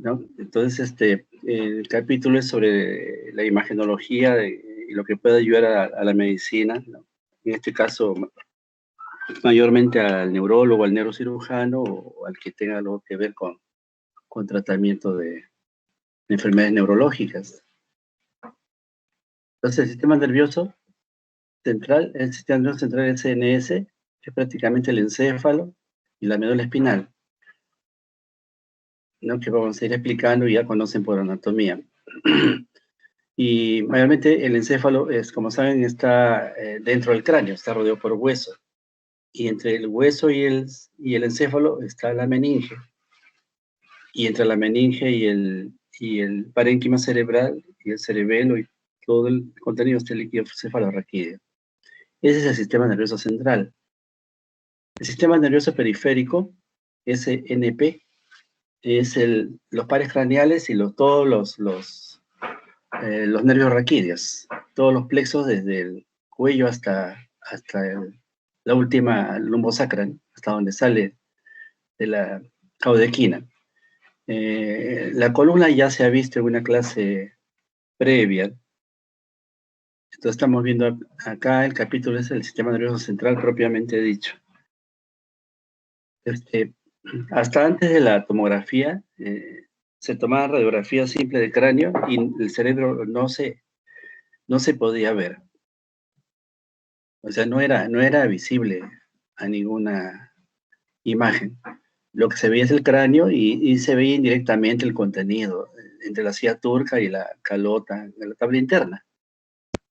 ¿no? Entonces, el capítulo es sobre la imagenología y lo que puede ayudar a la medicina, ¿no? En este caso, mayormente al neurólogo, al neurocirujano o al que tenga algo que ver con tratamiento de enfermedades neurológicas. Entonces, el sistema nervioso central, el sistema nervioso central es CNS, es prácticamente el encéfalo y la médula espinal, ¿no? Que vamos a ir explicando y ya conocen por anatomía. Y mayormente el encéfalo es, como saben, está dentro del cráneo, está rodeado por hueso. Y entre el hueso y el encéfalo está la meninge. Y entre la meninge y el parénquima cerebral y el cerebelo y todo el contenido de este líquido cefalorraquídeo. Ese es el sistema nervioso central. El sistema nervioso periférico, SNP, es los pares craneales y todos los nervios raquídeos, todos los plexos desde el cuello hasta la última lumbosacra, ¿no? Hasta donde sale de la caudequina. La columna ya se ha visto en una clase previa. Entonces estamos viendo acá el capítulo es el sistema nervioso central propiamente dicho. Hasta antes de la tomografía, se tomaba radiografía simple de cráneo y el cerebro no se podía ver. O sea, no era visible a ninguna imagen. Lo que se veía es el cráneo y se veía indirectamente el contenido entre la silla turca y la calota de la tabla interna,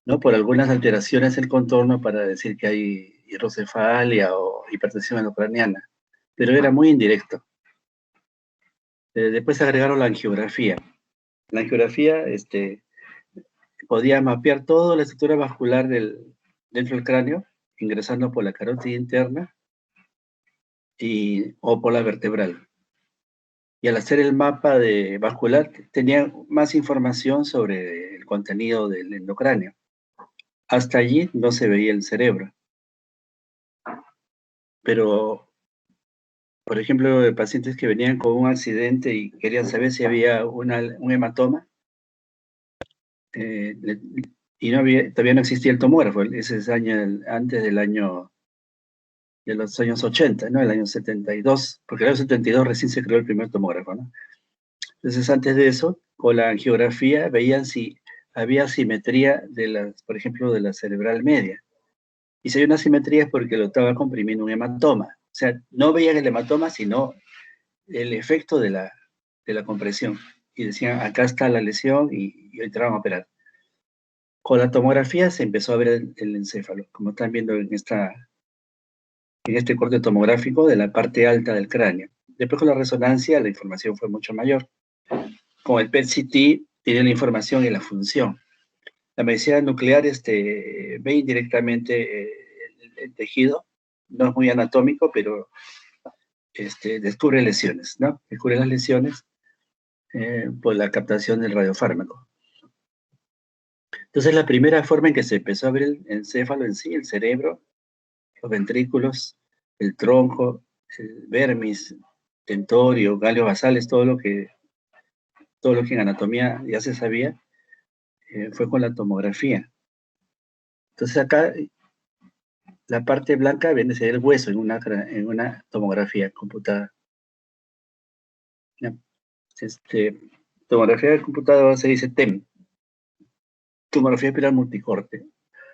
¿no? Por algunas alteraciones del contorno para decir que hay hidrocefalia o hipertensión endocraniana, pero era muy indirecto. Después agregaron la angiografía. La angiografía podía mapear toda la estructura vascular dentro del cráneo, ingresando por la carótida interna o por la vertebral. Y al hacer el mapa vascular, tenía más información sobre el contenido del endocráneo. Hasta allí no se veía el cerebro. Pero, por ejemplo, de pacientes que venían con un accidente y querían saber si había un hematoma, eh, y todavía no existía el tomógrafo, ese es antes de los años 80, ¿no? El año 72, porque en el año 72 recién se creó el primer tomógrafo, ¿no? Entonces, antes de eso, con la angiografía veían si había simetría por ejemplo, de la cerebral media. Y si hay una simetría es porque lo estaba comprimiendo un hematoma. O sea, no veían el hematoma, sino el efecto de la compresión. Y decían, acá está la lesión y hoy te la van a operar. Con la tomografía se empezó a ver el encéfalo, como están viendo en este corte tomográfico de la parte alta del cráneo. Después con la resonancia la información fue mucho mayor. Con el PET-CT tiene la información y la función. La medicina nuclear ve indirectamente el tejido, no es muy anatómico, pero descubre lesiones, ¿no? Descubre las lesiones por la captación del radiofármaco. Entonces, la primera forma en que se empezó a ver el encéfalo en sí, el cerebro, los ventrículos, el tronco, el vermis, tentorio, ganglios basales, todo lo que en anatomía ya se sabía, fue con la tomografía. Entonces acá la parte blanca viene a ser el hueso en una tomografía computada. ¿Ya? Tomografía computada se dice TEM, tomografía espiral multicorte.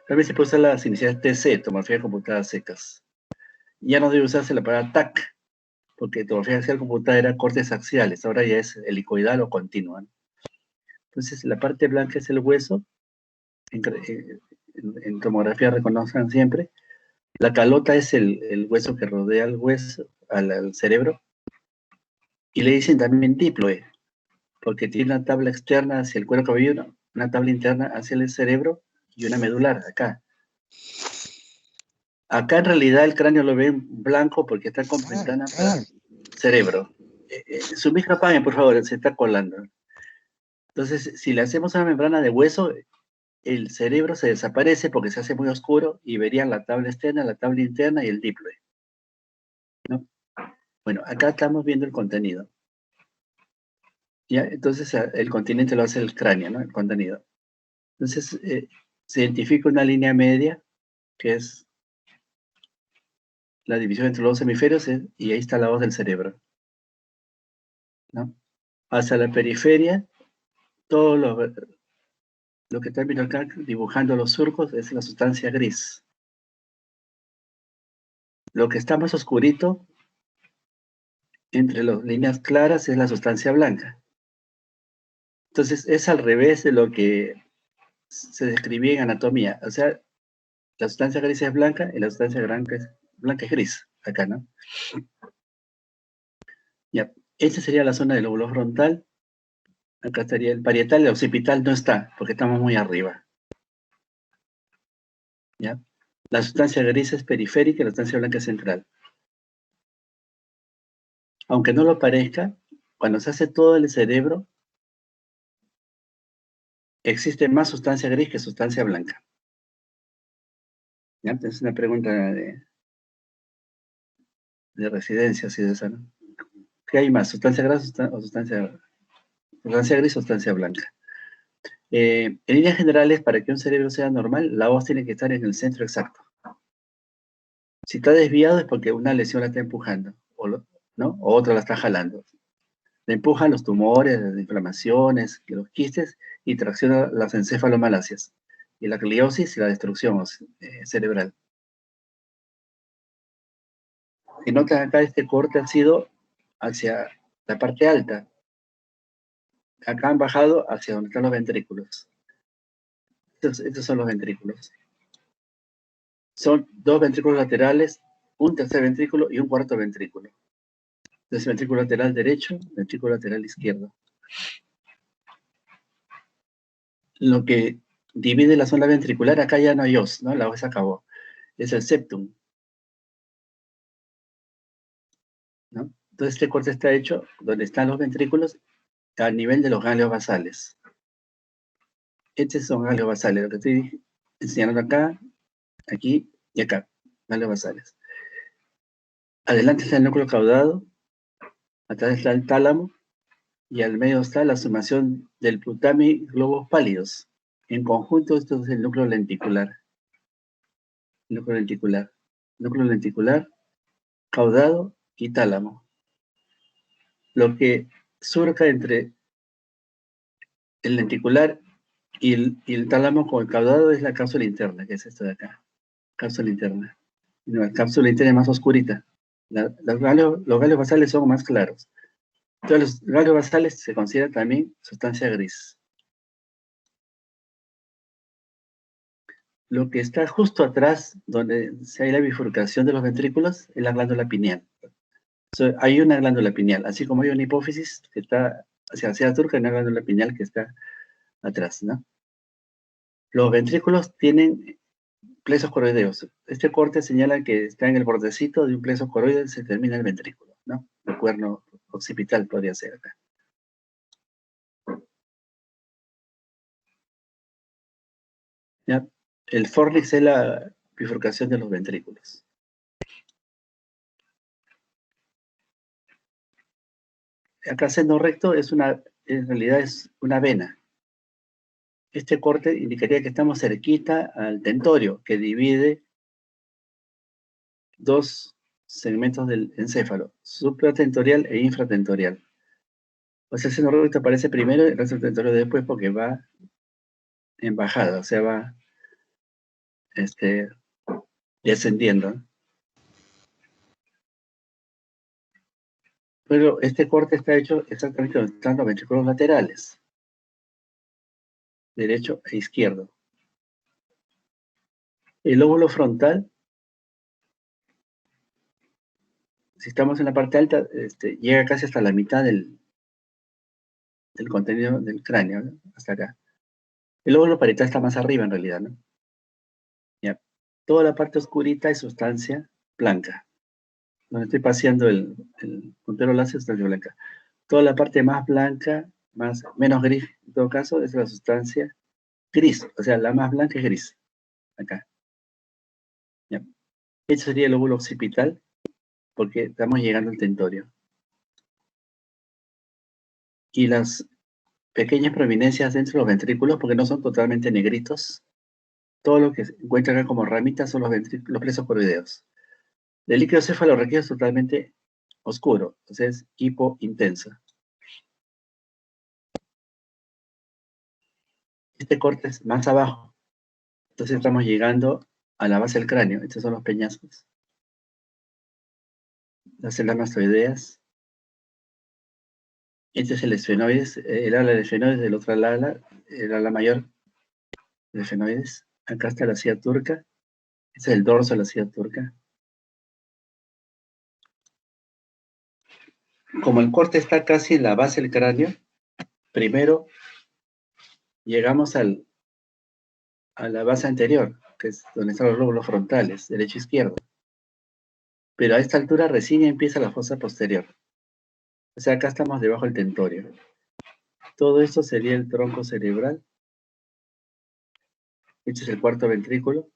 También se puede usar las iniciales TC, tomografía computada secas. Ya no debe usarse la palabra TAC, porque tomografía axial computada era cortes axiales, ahora ya es helicoidal o continua. Entonces la parte blanca es el hueso, en tomografía reconozcan siempre. La calota es el hueso que rodea al hueso, al cerebro, y le dicen también diploe, porque tiene una tabla externa hacia el cuero cabelludo, una tabla interna hacia el cerebro y una medular acá. Acá en realidad el cráneo lo ven blanco porque está con ventana para cerebro. Su micro apaguen, por favor, se está colando. Entonces, si le hacemos una membrana de hueso, el cerebro se desaparece porque se hace muy oscuro y verían la tabla externa, la tabla interna y el diploe, ¿no? Bueno, acá estamos viendo el contenido. ¿Ya? Entonces el continente lo hace el cráneo, ¿no? El contenido. Entonces se identifica una línea media, que es la división entre los dos hemisferios, y ahí está la voz del cerebro, ¿no? Hacia la periferia, todo lo que está viendo acá, dibujando los surcos, es la sustancia gris. Lo que está más oscurito, entre las líneas claras, es la sustancia blanca. Entonces, es al revés de lo que se describía en anatomía. O sea, la sustancia gris es blanca y la sustancia blanca es gris, acá, ¿no? Ya, esta sería la zona del lóbulo frontal. Acá estaría el parietal, el occipital no está, porque estamos muy arriba, ¿ya? La sustancia gris es periférica y la sustancia blanca es central. Aunque no lo parezca, cuando se hace todo el cerebro, existe más sustancia gris que sustancia blanca. ¿Ya? Es una pregunta de residencia, así de esa, ¿no? ¿Qué hay más, sustancia grasa o sustancia gris o sustancia blanca? En líneas generales, para que un cerebro sea normal, la voz tiene que estar en el centro exacto. Si está desviado es porque una lesión la está empujando, ¿no? O otra la está jalando. La empujan los tumores, las inflamaciones, los quistes y tracciona las encefalomalacias y la gliosis y la destrucción cerebral. Si notan acá, este corte ha sido hacia la parte alta. Acá han bajado hacia donde están los ventrículos. Estos son los ventrículos. Son dos ventrículos laterales, un tercer ventrículo y un cuarto ventrículo. Entonces, ventrículo lateral derecho, ventrículo lateral izquierdo. Lo que divide la zona ventricular, acá ya no hay os, ¿no? La os se acabó. Es el septum, ¿no? Entonces, este corte está hecho donde están los ventrículos a nivel de los ganglios basales. Estos son ganglios basales, lo que estoy enseñando acá, aquí y acá, ganglios basales. Adelante está el núcleo caudado, atrás está el tálamo, y al medio está la sumación del putamen y globos pálidos. En conjunto, esto es el núcleo lenticular. Núcleo lenticular. Núcleo lenticular, caudado y tálamo. Lo que surca entre el lenticular y el tálamo con el caudado es la cápsula interna, que es esto de acá. Cápsula interna. La cápsula interna es más oscurita. Los ganglios basales son más claros. Entonces, los ganglios basales se consideran también sustancia gris. Lo que está justo atrás, donde se hay la bifurcación de los ventrículos, es la glándula pineal. Hay una glándula pineal, así como hay una hipófisis que está hacia turca, hay una glándula pineal que está atrás, ¿no? Los ventrículos tienen plexos coroideos. Este corte señala que está en el bordecito de un plexo coroide, se termina el ventrículo, ¿no? El cuerno occipital podría ser acá. ¿Ya? El fornix es la bifurcación de los ventrículos. Acá seno recto en realidad es una vena. Este corte indicaría que estamos cerquita al tentorio, que divide dos segmentos del encéfalo, supratentorial e infratentorial. O sea, el seno recto aparece primero y el resto del tentorio después porque va en bajada, o sea, va descendiendo. Pero este corte está hecho exactamente donde están los ventrículos laterales, derecho e izquierdo. El lóbulo frontal, si estamos en la parte alta, llega casi hasta la mitad del contenido del cráneo, ¿no? Hasta acá. El lóbulo parietal está más arriba en realidad, ¿no? Ya. Toda la parte oscurita es sustancia blanca. Donde estoy paseando el puntero láser, sustancia blanca. Toda la parte más blanca, menos gris, en todo caso, es la sustancia gris. O sea, la más blanca es gris. Acá. Ya. Este sería el lóbulo occipital, porque estamos llegando al tentorio. y las pequeñas prominencias dentro de los ventrículos, porque no son totalmente negritos. Todo lo que se encuentra acá como ramitas son los plexos coroideos. El líquido cefalorraquídeo es totalmente oscuro, entonces es hipointenso. Este corte es más abajo, entonces estamos llegando a la base del cráneo. Estos son los peñascos. Las células mastoideas. Este es el esfenoides, el ala del esfenoides, del otro ala, el ala mayor del esfenoides. Acá está la silla turca. Este es el dorso de la silla turca. Como el corte está casi en la base del cráneo, primero llegamos a la base anterior, que es donde están los lóbulos frontales, derecho e izquierdo. Pero a esta altura recién empieza la fosa posterior. O sea, acá estamos debajo del tentorio. Todo esto sería el tronco cerebral. Este es el cuarto ventrículo.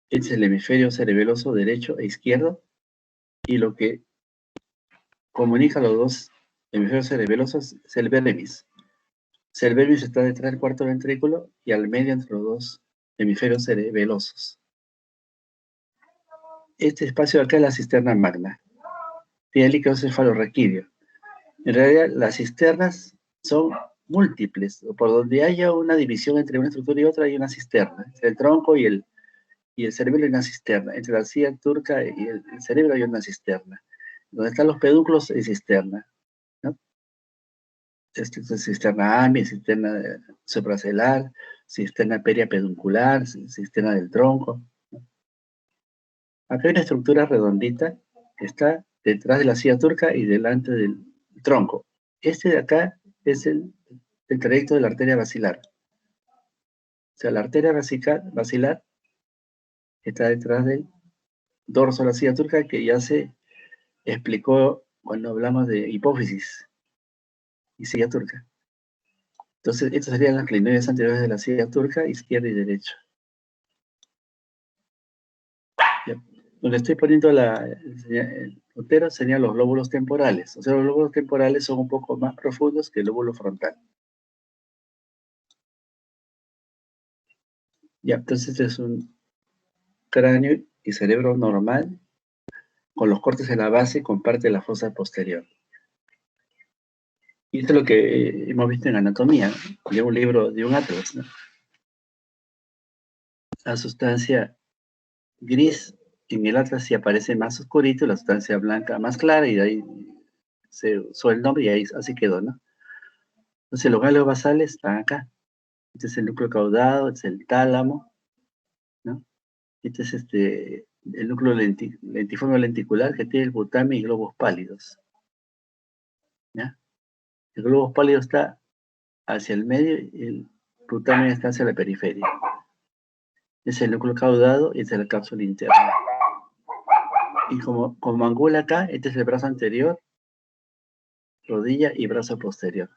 Este es el hemisferio cerebeloso derecho e izquierdo. Y lo que comunica los dos hemisferios cerebelosos es el vermis. El vermis está detrás del cuarto ventrículo y al medio entre los dos hemisferios cerebelosos. Este espacio de acá es la cisterna magna. Tiene líquido cefalorraquídeo. En realidad, las cisternas son múltiples. Por donde haya una división entre una estructura y otra, hay una cisterna. Entre el tronco y el cerebelo hay una cisterna. Entre la silla turca y el cerebro hay una cisterna. Donde están los pedúnculos hay cisterna. ¿No? Esta es cisterna AMI, cisterna supracelular, cisterna periapeduncular, cisterna del tronco. ¿No? Acá hay una estructura redondita que está detrás de la silla turca y delante del tronco. Este de acá es el trayecto de la arteria basilar. O sea, la arteria basilar está detrás del dorso de la silla turca, que ya se explicó cuando hablamos de hipófisis y silla turca. Entonces, estas serían las clinoides anteriores de la silla turca, izquierda y derecha. Ya. Donde estoy poniendo el puntero serían los lóbulos temporales. O sea, los lóbulos temporales son un poco más profundos que el lóbulo frontal. Ya, entonces este es un cráneo y cerebro normal, con los cortes en la base, con parte de la fosa posterior. Y esto es lo que hemos visto en anatomía, ¿no? De un libro, de un atlas, ¿no? La sustancia gris en el atlas sí aparece más oscurito, la sustancia blanca más clara, y de ahí se usó el nombre y ahí así quedó, ¿no? Entonces los ganglios basales están acá. Este es el núcleo caudado, este es el tálamo, ¿no? Este es el núcleo lentiforme lenticular que tiene el putamen y globos pálidos, ¿ya? El globo pálido está hacia el medio y el putamen está hacia la periferia. Es el núcleo caudado y esta es la cápsula interna. Y como angula acá, este es el brazo anterior, rodilla y brazo posterior.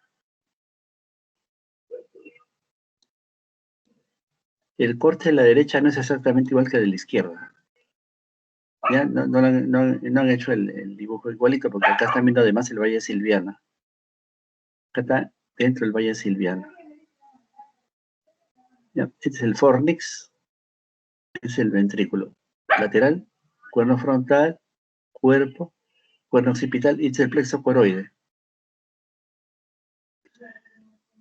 El corte de la derecha no es exactamente igual que el de la izquierda. ¿Ya? No han hecho el dibujo igualito porque acá están viendo además el valle silviano. Acá está dentro del valle silviano. ¿Ya? Este es el fornix, es el ventrículo lateral, cuerno frontal, cuerpo, cuerno occipital y este es el plexo coroide.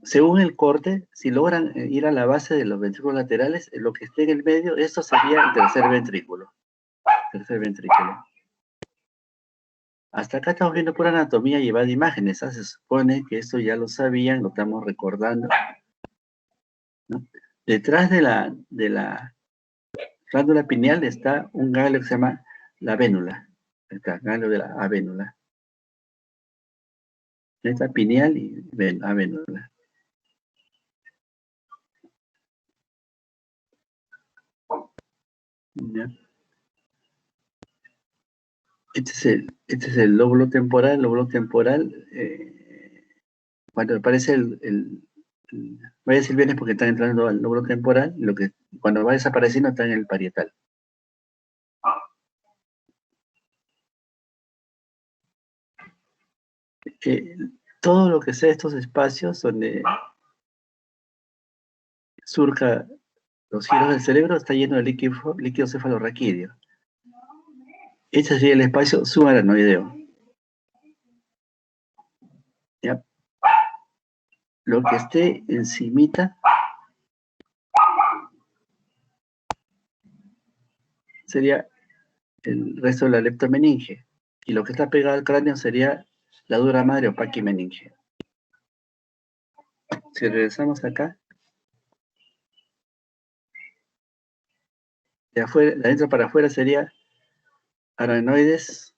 Según el corte, si logran ir a la base de los ventrículos laterales, lo que esté en el medio, esto sería el tercer ventrículo. Tercer ventrículo. Hasta acá estamos viendo pura anatomía llevada de imágenes. Se supone que esto ya lo sabían, lo estamos recordando, ¿no? Detrás de la glándula pineal está un ganglio que se llama la vénula. Está, ganglio de la avénula. Está pineal y avénula. ¿Ya? Este es el lóbulo temporal. El lóbulo temporal, cuando aparece voy a decir bien es porque están entrando al lóbulo temporal, cuando va desapareciendo está en el parietal. todo lo que sea estos espacios donde surca los giros del cerebro está lleno de líquido cefalorraquídeo. Este sería el espacio subaracnoideo. ¿Ya? Lo que esté encimita sería el resto de la leptomeninge. Y lo que está pegado al cráneo sería la dura madre o paquimeninge. Si regresamos acá, de adentro para afuera sería aracnoides,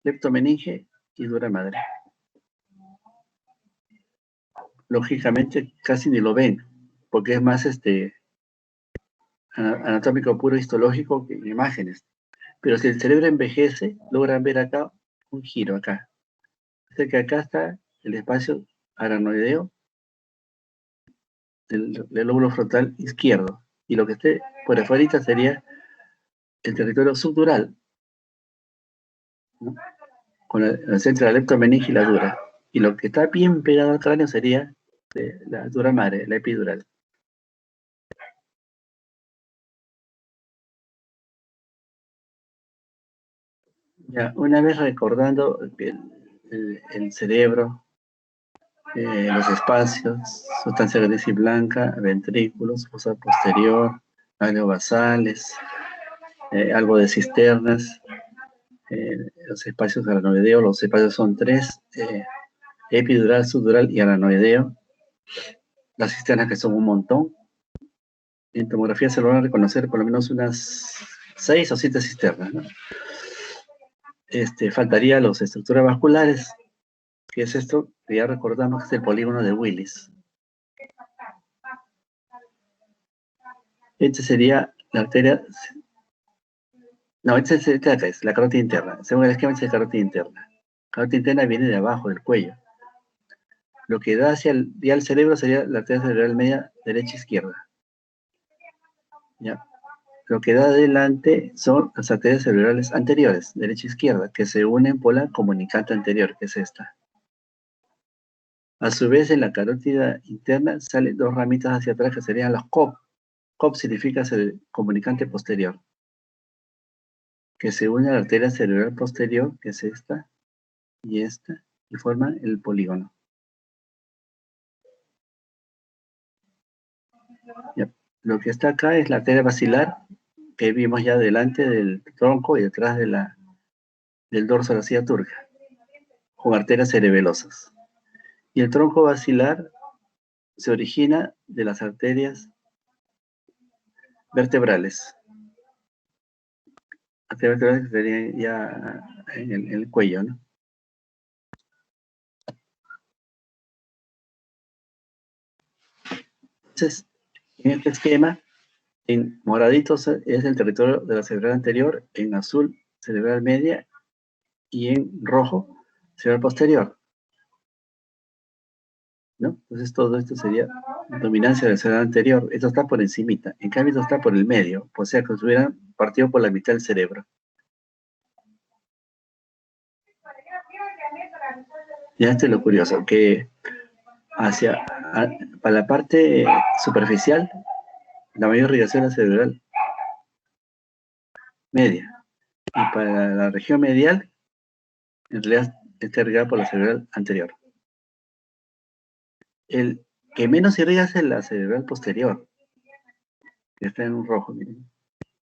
leptomeninge y dura madre. Lógicamente casi ni lo ven, porque es más anatómico puro histológico que imágenes. Pero si el cerebro envejece, logran ver acá un giro acá. Así que acá está el espacio aracnoideo del lóbulo frontal izquierdo. Y lo que esté por afuera sería el territorio subdural, ¿no? Con el centro de la leptomeninge y la dura. Y lo que está bien pegado al cráneo sería la dura madre, la epidural. Ya, una vez recordando el cerebro, los espacios, sustancia gris y blanca, ventrículos, fosa posterior, ganglios basales, algo de cisternas, los espacios aracnoideo, los espacios son tres, epidural, subdural y aracnoideo. Las cisternas que son un montón. En tomografía se logran reconocer por lo menos unas 6 o 7 cisternas, ¿no? Faltaría las estructuras vasculares, que es esto que ya recordamos que es el polígono de Willis. Este sería la arteria. No, esta es la carótida interna. Según el esquema, es la carótida interna. La carótida interna viene de abajo, del cuello. Lo que da hacia el cerebro sería la arteria cerebral media derecha-izquierda. ¿Ya? Lo que da adelante son las arterias cerebrales anteriores, derecha-izquierda, que se unen por la comunicante anterior, que es esta. A su vez, en la carótida interna salen dos ramitas hacia atrás que serían las COP. COP significa comunicante posterior, que se une a la arteria cerebral posterior, que es esta, y forman el polígono. Ya. Lo que está acá es la arteria basilar, que vimos ya delante del tronco y detrás del dorso de la silla turca, con arterias cerebelosas. Y el tronco basilar se origina de las arterias vertebrales. Arterias vertebrales que serían ya en el cuello, ¿no? Entonces, en este esquema, en moradito es el territorio de la cerebral anterior, en azul cerebral media y en rojo cerebral posterior, ¿no? Entonces todo esto sería dominancia del cerebral anterior. Esto está por encimita, en cambio esto está por el medio, o sea que se hubieran partido por la mitad del cerebro. Ya esto es lo curioso, que para la parte superficial, la mayor irrigación es cerebral media. Y para la región medial, en realidad está irrigada por la cerebral anterior. El que menos irriga es la cerebral posterior, que está en un rojo, miren.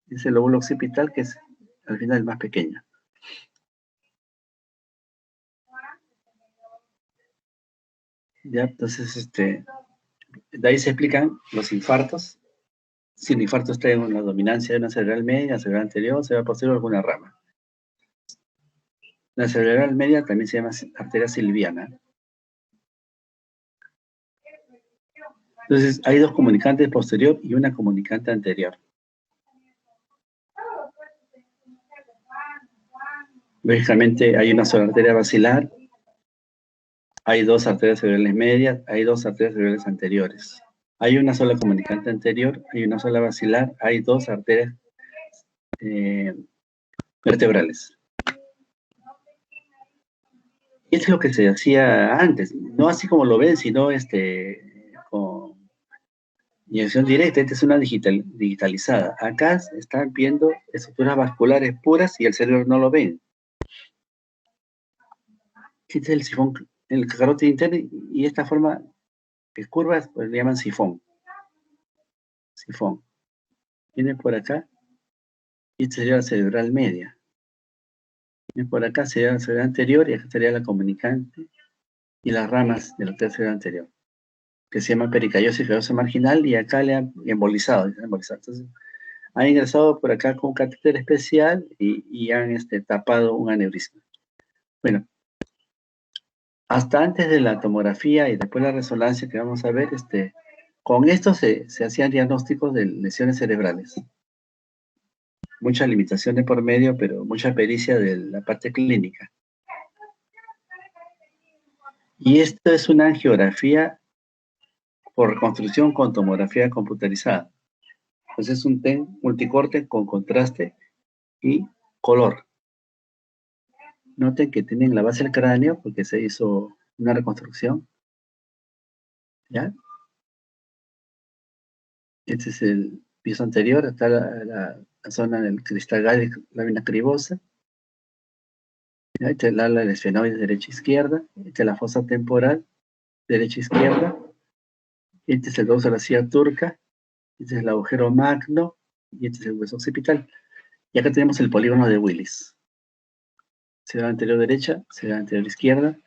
Es el lóbulo occipital, que es al final el más pequeño. Ya, entonces, de ahí se explican los infartos. Si el infarto está en una dominancia de una cerebral media, cerebral anterior, cerebral posterior, alguna rama. La cerebral media también se llama arteria silviana. Entonces, hay dos comunicantes posterior y una comunicante anterior. Lógicamente, hay una sola arteria basilar, hay dos arterias cerebrales medias, hay dos arterias cerebrales anteriores. Hay una sola comunicante anterior, hay una sola basilar, hay dos arterias vertebrales. Esto es lo que se hacía antes, no así como lo ven, sino con inyección directa. Esta es una digitalizada. Acá están viendo estructuras vasculares puras y el cerebro no lo ven. Este es el sifón, el carótido interno, y esta forma de curvas pues, le llaman sifón. Sifón. Viene por acá y esta sería la cerebral media. Viene por acá sería la cerebral anterior y acá sería la comunicante y las ramas de la cerebral anterior, que se llama pericariosis ferosa marginal, y acá le han embolizado. Entonces, han ingresado por acá con un catéter especial y han tapado un aneurisma. Bueno, hasta antes de la tomografía y después la resonancia que vamos a ver, con esto se hacían diagnósticos de lesiones cerebrales. Muchas limitaciones por medio, pero mucha pericia de la parte clínica. Y esto es una angiografía por reconstrucción con tomografía computarizada. Entonces es un TEN multicorte con contraste y color. Noten que tienen la base del cráneo porque se hizo una reconstrucción. ¿Ya? Este es el piso anterior, está la zona del cristal gálico, la vena cribosa. ¿Ya? Esta es el ala del esfenoide derecha-izquierda. Esta es la fosa temporal derecha-izquierda. Este es el dorso de la silla turca. Este es el agujero magno. Y este es el hueso occipital. Y acá tenemos el polígono de Willis. Cerebral anterior derecha, cerebral anterior izquierda,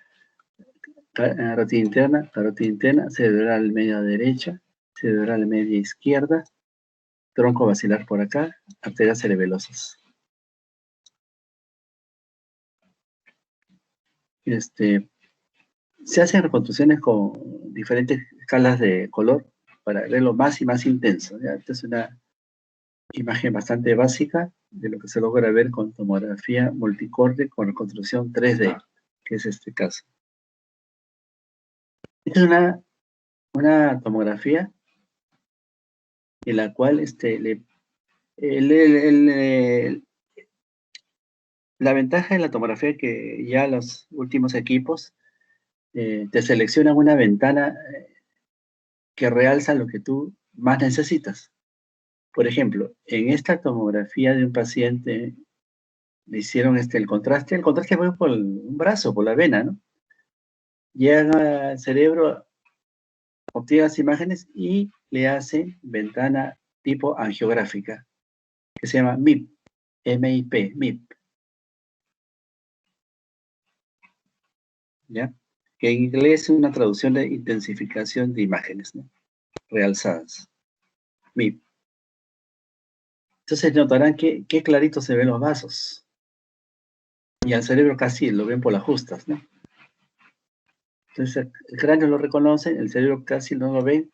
carótida interna, cerebral media derecha, cerebral media izquierda, tronco basilar por acá, arterias cerebelosas. Se hacen reconstrucciones con diferentes escalas de color para verlo más y más intenso. ¿Ya? Esta es una imagen bastante básica de lo que se logra ver con tomografía multicorte con reconstrucción 3D, que es este caso. Esta es una tomografía en la cual la ventaja de la tomografía es que ya los últimos equipos te seleccionan una ventana que realza lo que tú más necesitas. Por ejemplo, en esta tomografía de un paciente le hicieron el contraste fue por un brazo, por la vena, ¿no? Llega al cerebro, obtiene las imágenes y le hace ventana tipo angiográfica, que se llama MIP, M-I-P, MIP. ¿Ya? Que en inglés es una traducción de intensificación de imágenes, ¿no? Realzadas. MIP. Entonces notarán que clarito se ven los vasos. Y al cerebro casi lo ven por las justas, ¿no? Entonces el cráneo lo reconoce, el cerebro casi no lo ve.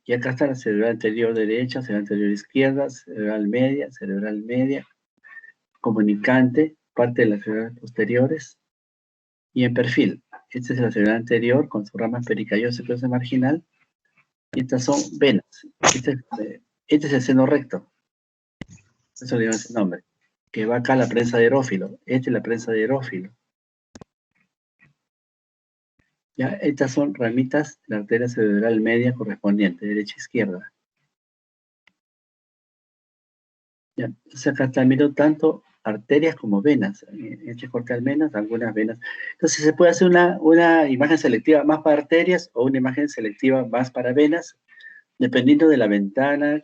Y acá está la cerebral anterior derecha, cerebral anterior izquierda, cerebral media, comunicante, parte de las cerebrales posteriores. Y en perfil, esta es la cerebral anterior con su rama pericariosa y marginal. Y estas son venas. Este es el seno recto. Eso le llaman ese nombre. Que va acá a la prensa de Erófilo. Esta es la prensa de Erófilo. ¿Ya? Estas son ramitas de la arteria cerebral media correspondiente, derecha e izquierda. ¿Ya? Entonces acá están viendo tanto arterias como venas. En este corte al menos, algunas venas. Entonces se puede hacer una imagen selectiva más para arterias o una imagen selectiva más para venas, dependiendo de la ventana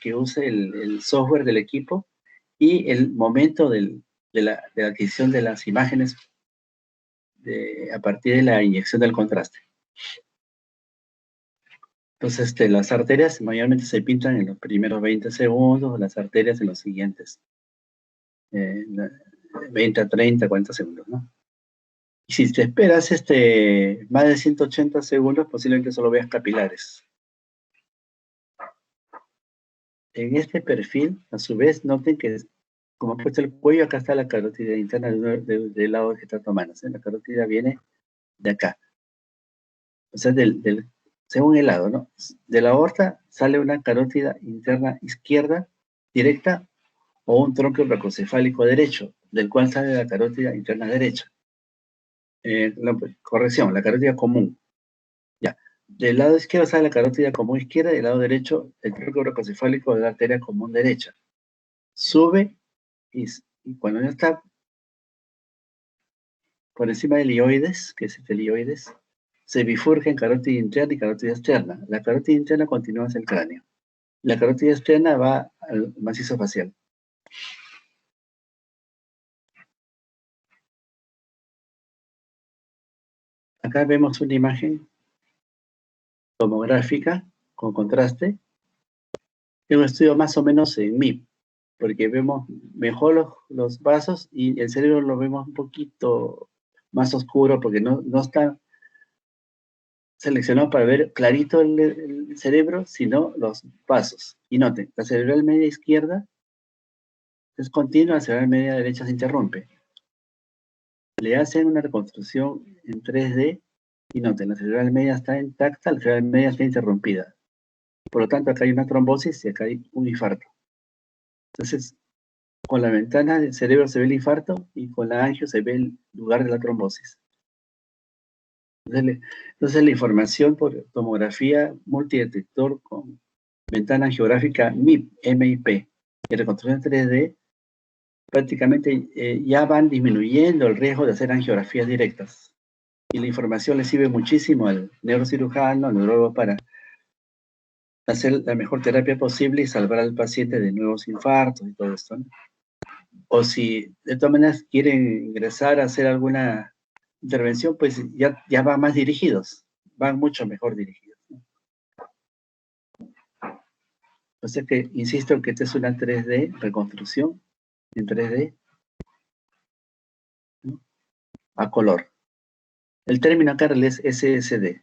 que use el software del equipo y el momento de la adquisición de las imágenes a partir de la inyección del contraste. Entonces, las arterias mayormente se pintan en los primeros 20 segundos, las arterias en los siguientes 20 a 30, 40 segundos, ¿no? Y si te esperas más de 180 segundos, posiblemente solo veas capilares. En este perfil, a su vez, noten que como ha puesto el cuello, acá está la carótida interna del lado que está tomando. ¿Sí? La carótida viene de acá. O sea, según el lado, ¿no? De la aorta sale una carótida interna izquierda directa o un tronco bracocefálico derecho, del cual sale la carótida interna derecha. Corrección, la carótida común. Ya. Del lado izquierdo sale la carótida común izquierda, del lado derecho el tronco bracocefálico de la arteria común derecha. Sube y cuando ya está por encima del ilioides, que es el ilioides, se bifurca en carótida interna y carótida externa. La carótida interna continúa hacia el cráneo. La carótida externa va al macizo facial. Acá vemos una imagen tomográfica con contraste. Es un estudio más o menos en MIP, porque vemos mejor los vasos y el cerebro lo vemos un poquito más oscuro porque no está seleccionado para ver clarito el cerebro, sino los vasos. Y noten, la cerebral media izquierda es continua, la cerebral media derecha se interrumpe. Le hacen una reconstrucción en 3D y noten, la cerebral media está intacta, la cerebral media está interrumpida. Por lo tanto, acá hay una trombosis y acá hay un infarto. Entonces, con la ventana del cerebro se ve el infarto y con la angio se ve el lugar de la trombosis. Entonces la información por tomografía multidetector con ventana angiográfica MIP y reconstrucción 3D, prácticamente ya van disminuyendo el riesgo de hacer angiografías directas. Y la información le sirve muchísimo al neurocirujano, al neurólogo, para hacer la mejor terapia posible y salvar al paciente de nuevos infartos y todo esto, ¿no? O si de todas maneras quieren ingresar a hacer alguna intervención, pues ya van más dirigidos, van mucho mejor dirigidos, ¿no? O sea que, insisto, que esta es una 3D, reconstrucción en 3D, ¿no? A color. El término acá es SSD.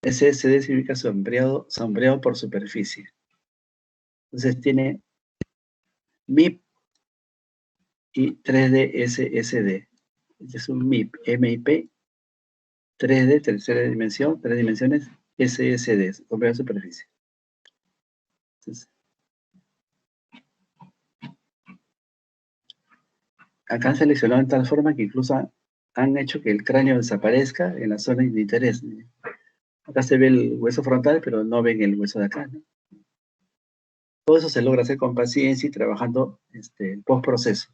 SSD significa sombreado por superficie. Entonces tiene MIP y 3D SSD. Este es un MIP, MIP, 3D, tercera dimensión, 3 dimensiones, SSD, sombreado de superficie. Entonces, acá han seleccionado en tal forma que incluso han hecho que el cráneo desaparezca en la zona de interés. Acá se ve el hueso frontal, pero no ven el hueso de acá, ¿no? Todo eso se logra hacer con paciencia y trabajando el postproceso.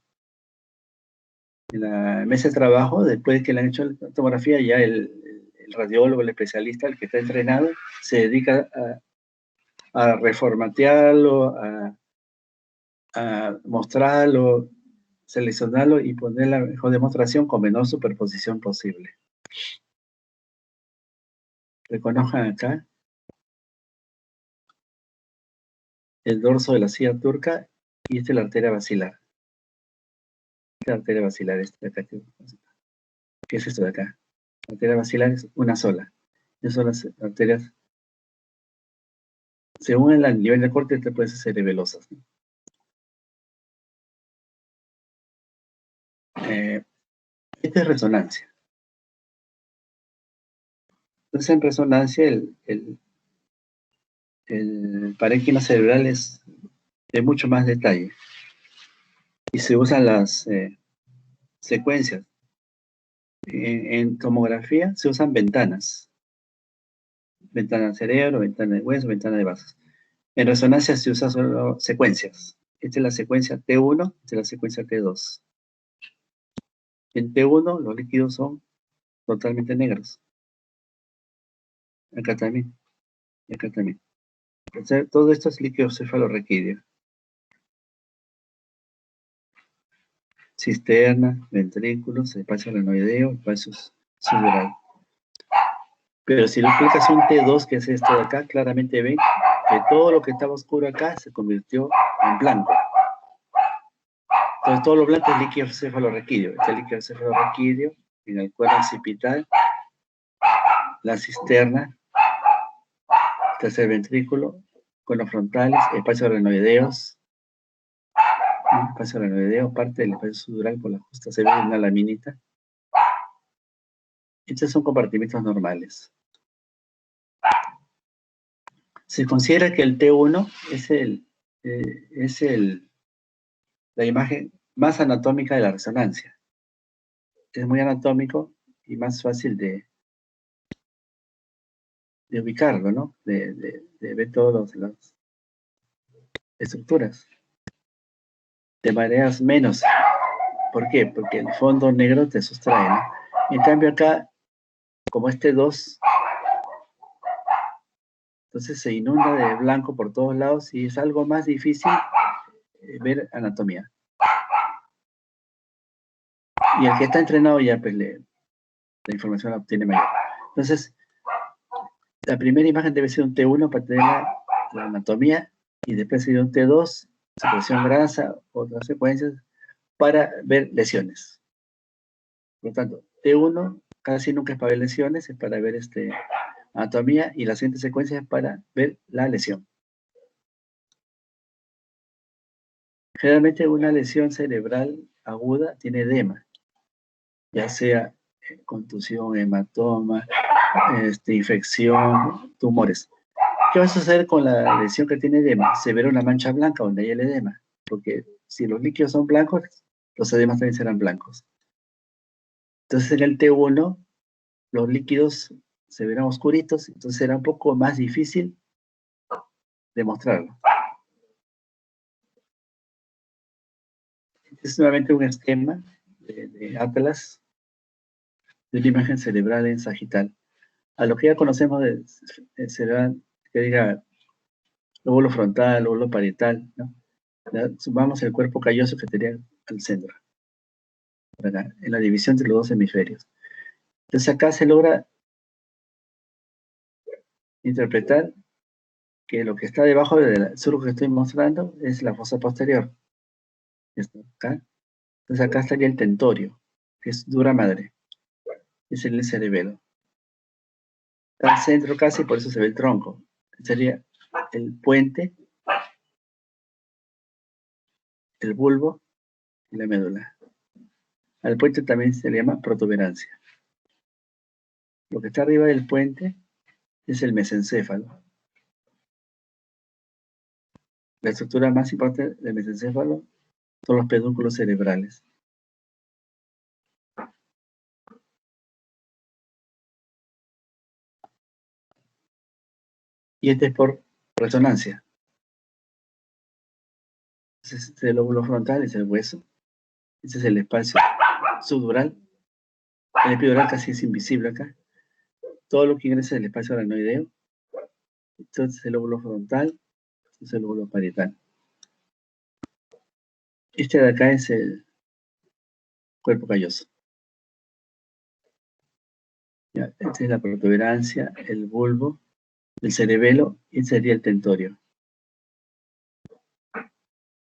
En la mesa de trabajo, después de que le han hecho la tomografía, ya el radiólogo, el especialista, el que está entrenado, se dedica a reformatearlo, a mostrarlo, seleccionarlo y poner la mejor demostración con menor superposición posible. Reconozcan acá el dorso de la silla turca y esta es la arteria basilar. Esta arteria basilar, esta de acá. ¿Qué es esto de acá? La arteria basilar es una sola. Esas son las arterias. Según el nivel de corte, te pueden ser cerebelosas, ¿no? Esta es resonancia. Entonces, en resonancia, el parénquima cerebral es de mucho más detalle. Y se usan las secuencias. En tomografía se usan ventanas. Ventana de cerebro, ventana de hueso, ventana de vasos. En resonancia se usan solo secuencias. Esta es la secuencia T1, esta es la secuencia T2. En T1 los líquidos son totalmente negros. Acá también. Y acá también. O sea, todo esto es líquido cefalorraquídeo. Cisterna, ventrículos, espacio arenoideo, espacio sudoral. Pero si lo aplicas un T2, que es esto de acá, claramente ven que todo lo que estaba oscuro acá se convirtió en blanco. Entonces todo lo blanco es líquido cefalorraquídeo. Este líquido cefalorraquídeo en el cuerpo occipital, la cisterna, tercer ventrículo, conos frontales, espacio arenoideos, espacio arenoideo, parte del espacio sudoral por la justa se ve en una laminita. Estos son compartimentos normales. Se considera que el T1 es la imagen más anatómica de la resonancia. es muy anatómico y más fácil de ubicarlo, ¿no? De ver todas las estructuras. Te mareas menos. ¿Por qué? Porque el fondo negro te sustrae, ¿no? En cambio acá, como este 2, entonces se inunda de blanco por todos lados y es algo más difícil ver anatomía. Y el que está entrenado ya, pues, la información la obtiene mayor. Entonces, la primera imagen debe ser un T1 para tener la anatomía y después sería un T2, supresión grasa, otras secuencias, para ver lesiones. Por lo tanto, T1 casi nunca es para ver lesiones, es para ver anatomía y la siguiente secuencia es para ver la lesión. Generalmente una lesión cerebral aguda tiene edema, ya sea contusión, hematoma, infección, tumores. ¿Qué va a suceder con la lesión que tiene edema? Se verá una mancha blanca donde hay el edema, porque si los líquidos son blancos, los edemas también serán blancos. Entonces en el T1 los líquidos se verán oscuritos, entonces será un poco más difícil demostrarlo. Este es nuevamente un esquema de Atlas de una imagen cerebral en sagital. A lo que ya conocemos de cerebral, que diga lóbulo frontal, lóbulo parietal, ¿no? Sumamos el cuerpo calloso que estaría al centro, acá, en la división de los dos hemisferios. Entonces acá se logra interpretar que lo que está debajo del surco que estoy mostrando es la fosa posterior. Esto acá. Entonces acá estaría el tentorio, que es dura madre. Es el cerebelo. Está al centro casi, por eso se ve el tronco. Sería el puente, el bulbo y la médula. Al puente también se le llama protuberancia. Lo que está arriba del puente es el mesencéfalo. La estructura más importante del mesencéfalo son los pedúnculos cerebrales. Y este es por resonancia. Este es el lóbulo frontal, es el hueso. Este es el espacio subdural. El epidural casi es invisible acá. Todo lo que ingresa del espacio aranoideo. Entonces el lóbulo frontal, este es el lóbulo parietal. Este de acá es el cuerpo calloso. Ya, esta es la protuberancia, el bulbo, el cerebelo y este sería el tentorio.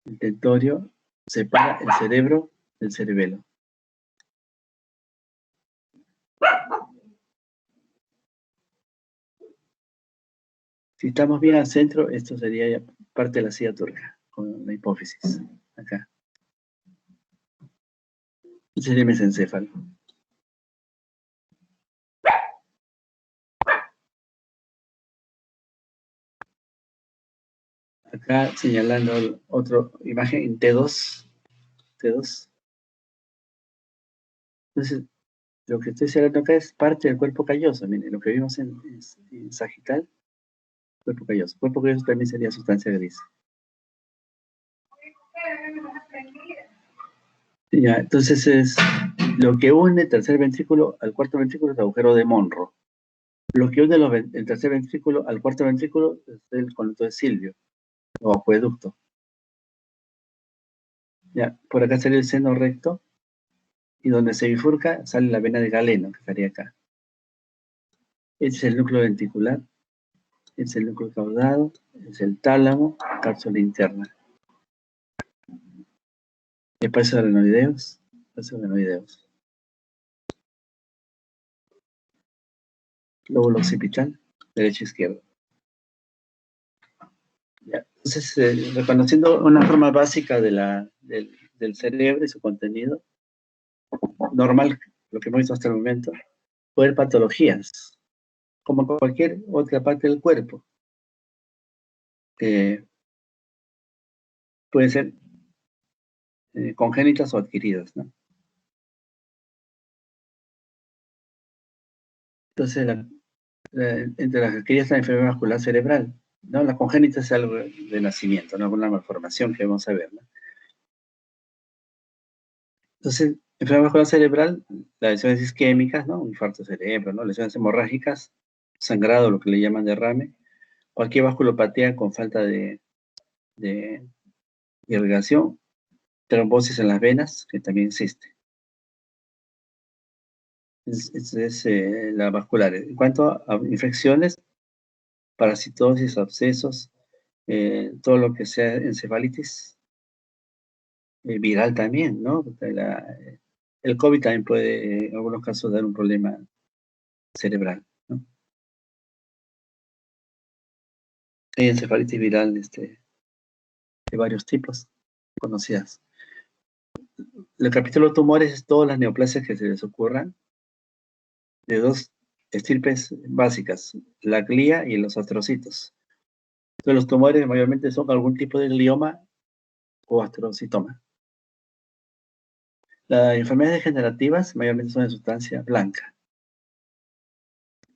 El tentorio separa el cerebro del cerebelo. Si estamos bien al centro, esto sería ya parte de la silla turca, con la hipófisis, acá. Este sería el mesencéfalo. Acá señalando otra imagen en T2. T2. Entonces, lo que estoy señalando acá es parte del cuerpo calloso. Miren, lo que vimos en sagital, cuerpo calloso. Cuerpo calloso también sería sustancia gris. Ya, entonces es lo que une el tercer ventrículo al cuarto ventrículo es el agujero de Monro. Lo que une el tercer ventrículo al cuarto ventrículo es el conducto de Silvio, o acueducto. Ya, por acá sale el seno recto, y donde se bifurca sale la vena de Galeno, que estaría acá. Este es el núcleo ventricular, este es el núcleo caudado, este es el tálamo, cápsula interna. Espacio arenoideos, espacio arenoideos. Lóbulo occipital, derecho e izquierdo. Ya. Entonces, reconociendo una forma básica del cerebro y su contenido, normal, lo que hemos visto hasta el momento, puede haber patologías, como cualquier otra parte del cuerpo. Pueden ser congénitas o adquiridas, ¿no? Entonces, entre las que está la enfermedad vascular cerebral, ¿no? La congénita es algo de nacimiento, ¿no? Una malformación que vamos a ver, ¿no? Entonces, enfermedad vascular cerebral, las lesiones isquémicas, ¿no? Un infarto de cerebro, ¿no? Lesiones hemorrágicas, sangrado, lo que le llaman derrame, cualquier vasculopatía con falta de irrigación, trombosis en las venas, que también existe. Es la vascular. En cuanto a infecciones, parasitosis, abscesos, todo lo que sea encefalitis, viral también, ¿no? El COVID también puede, en algunos casos, dar un problema cerebral, ¿no? Hay encefalitis viral de varios tipos conocidas. El capítulo tumores es todas las neoplasias que se les ocurran de dos estirpes básicas, la glía y los astrocitos. Entonces, los tumores mayormente son algún tipo de glioma o astrocitoma. Las enfermedades degenerativas mayormente son de sustancia blanca.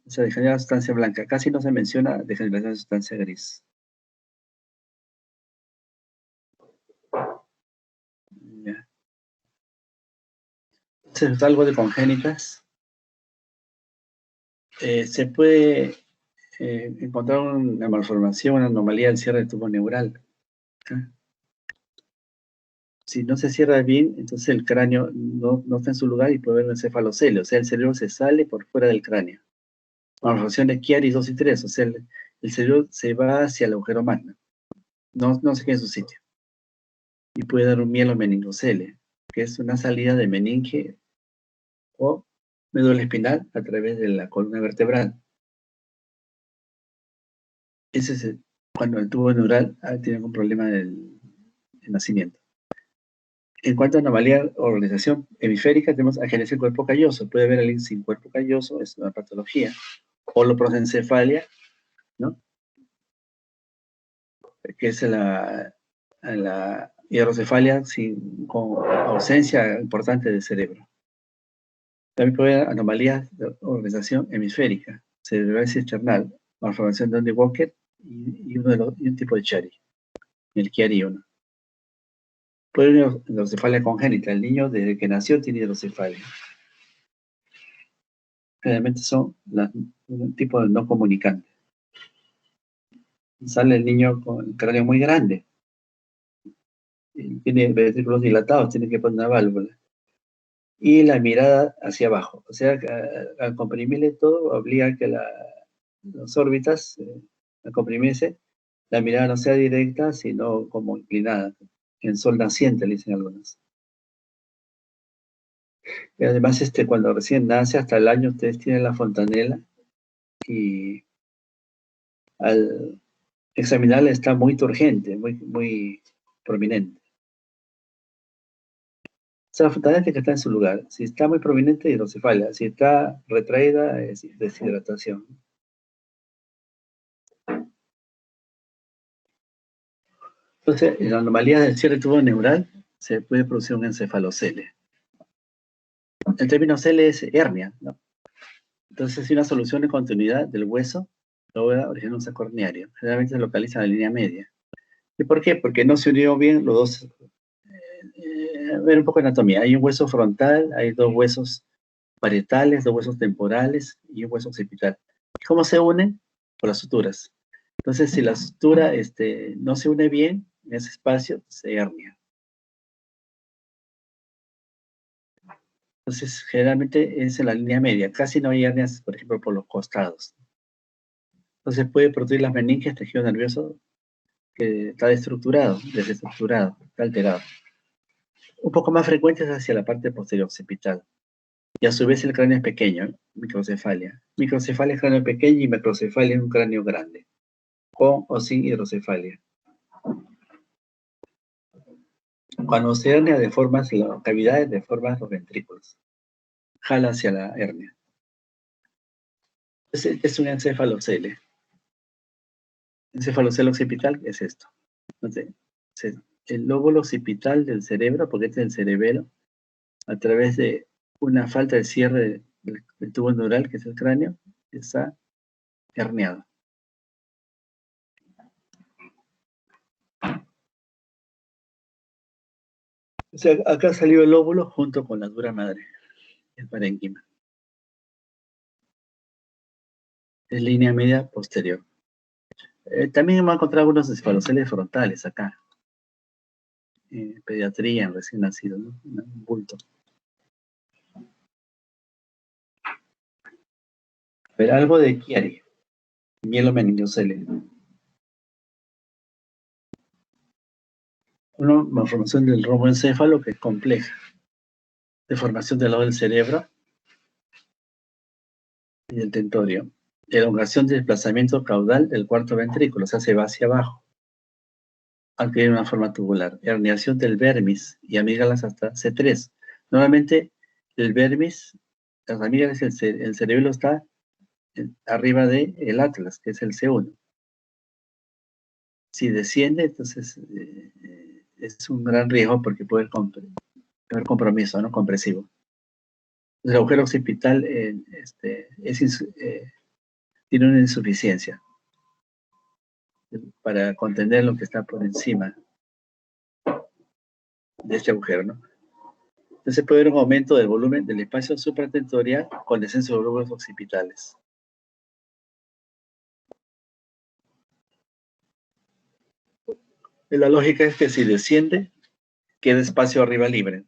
Se degenera de sustancia blanca. Casi no se menciona degeneración de sustancia gris. Ya. Entonces, algo de congénitas. Se puede encontrar una malformación, una anomalía del cierre del tubo neural. ¿Ah? Si no se cierra bien, entonces el cráneo no está en su lugar y puede haber un encefalocelio, o sea, el cerebro se sale por fuera del cráneo. Malformación de Chiari 2 y 3, o sea, el cerebro se va hacia el agujero magno, no se queda en su sitio. Y puede dar un mielomeningocele, que es una salida de meninge o médula espinal a través de la columna vertebral. Ese es cuando el tubo neural tiene un problema del nacimiento. En cuanto a anomalía o organización hemisférica, tenemos agenesia del cuerpo calloso. Puede haber alguien sin cuerpo calloso, es una patología. Holoprosencefalia, ¿no? Que es la hidrocefalia con ausencia importante del cerebro. También puede haber anomalías de organización hemisférica, cerebral external, malformación de Donde Walker y un tipo de Chiari, el Chiari 1. Puede haber hidrocefalia congénita. El niño desde que nació tiene hidrocefalia. Generalmente son un tipo de no comunicante. Sale el niño con el cráneo muy grande, tiene ventrículos dilatados, tiene que poner una válvula. Y la mirada hacia abajo. O sea, al comprimirle todo, obliga a que las órbitas, al comprimirse, la mirada no sea directa, sino como inclinada. En sol naciente, le dicen algunos. Y además, cuando recién nace, hasta el año, ustedes tienen la fontanela y al examinarla está muy turgente, muy prominente. O sea, la fontanela tiene que estar en su lugar. Si está muy prominente, hidrocefalia. Si está retraída, es deshidratación. Entonces, en la anomalía del cierre tubo neural se puede producir un encefalocele. El término cele es hernia, ¿no? Entonces, es una solución de continuidad del hueso logra originar un sacorneario. Generalmente se localiza en la línea media. ¿Y por qué? Porque no se unió bien los dos. A ver un poco de anatomía. Hay un hueso frontal, hay dos huesos parietales, dos huesos temporales y un hueso occipital. ¿Cómo se unen? Por las suturas. Entonces, si la sutura no se une bien en ese espacio, se hernia. Entonces, generalmente es en la línea media. Casi no hay hernias, por ejemplo, por los costados. Entonces, puede producir las meninges, tejido nervioso que está desestructurado, está alterado. Un poco más frecuente es hacia la parte posterior occipital. Y a su vez el cráneo es pequeño, microcefalia. Microcefalia es cráneo pequeño y macrocefalia es un cráneo grande, con o sin hidrocefalia. Cuando se hernia deformas las cavidades, deformas los ventrículos. Jala hacia la hernia. Es un encefalocele. Encefalocele occipital es esto. Entonces, el lóbulo occipital del cerebro, porque este es el cerebelo, a través de una falta de cierre el tubo neural, que es el cráneo, está herniado. O sea, acá salió el óvulo junto con la dura madre, el parénquima. Es línea media posterior. También hemos encontrado algunos esfaloceles frontales acá. Pediatría en recién nacido, ¿no? Un bulto. Pero algo de Chiari, mielomeningocele. Una malformación del romboencéfalo que es compleja. Deformación del lado del cerebro y del tentorio. Elongación de desplazamiento caudal del cuarto ventrículo, o sea, se va hacia abajo. Aunque en una forma tubular. Herniación del vermis y amígdalas hasta C3. Normalmente el vermis, las amígdalas, el cerebelo está arriba del atlas, que es el C1. Si desciende, entonces es un gran riesgo porque puede haber compromiso, ¿no? Compresivo. El agujero occipital tiene una insuficiencia para contener lo que está por encima de este agujero, ¿no? Entonces puede haber un aumento del volumen del espacio supratentorial con descenso de glóbulos occipitales. La lógica es que si desciende, queda espacio arriba libre.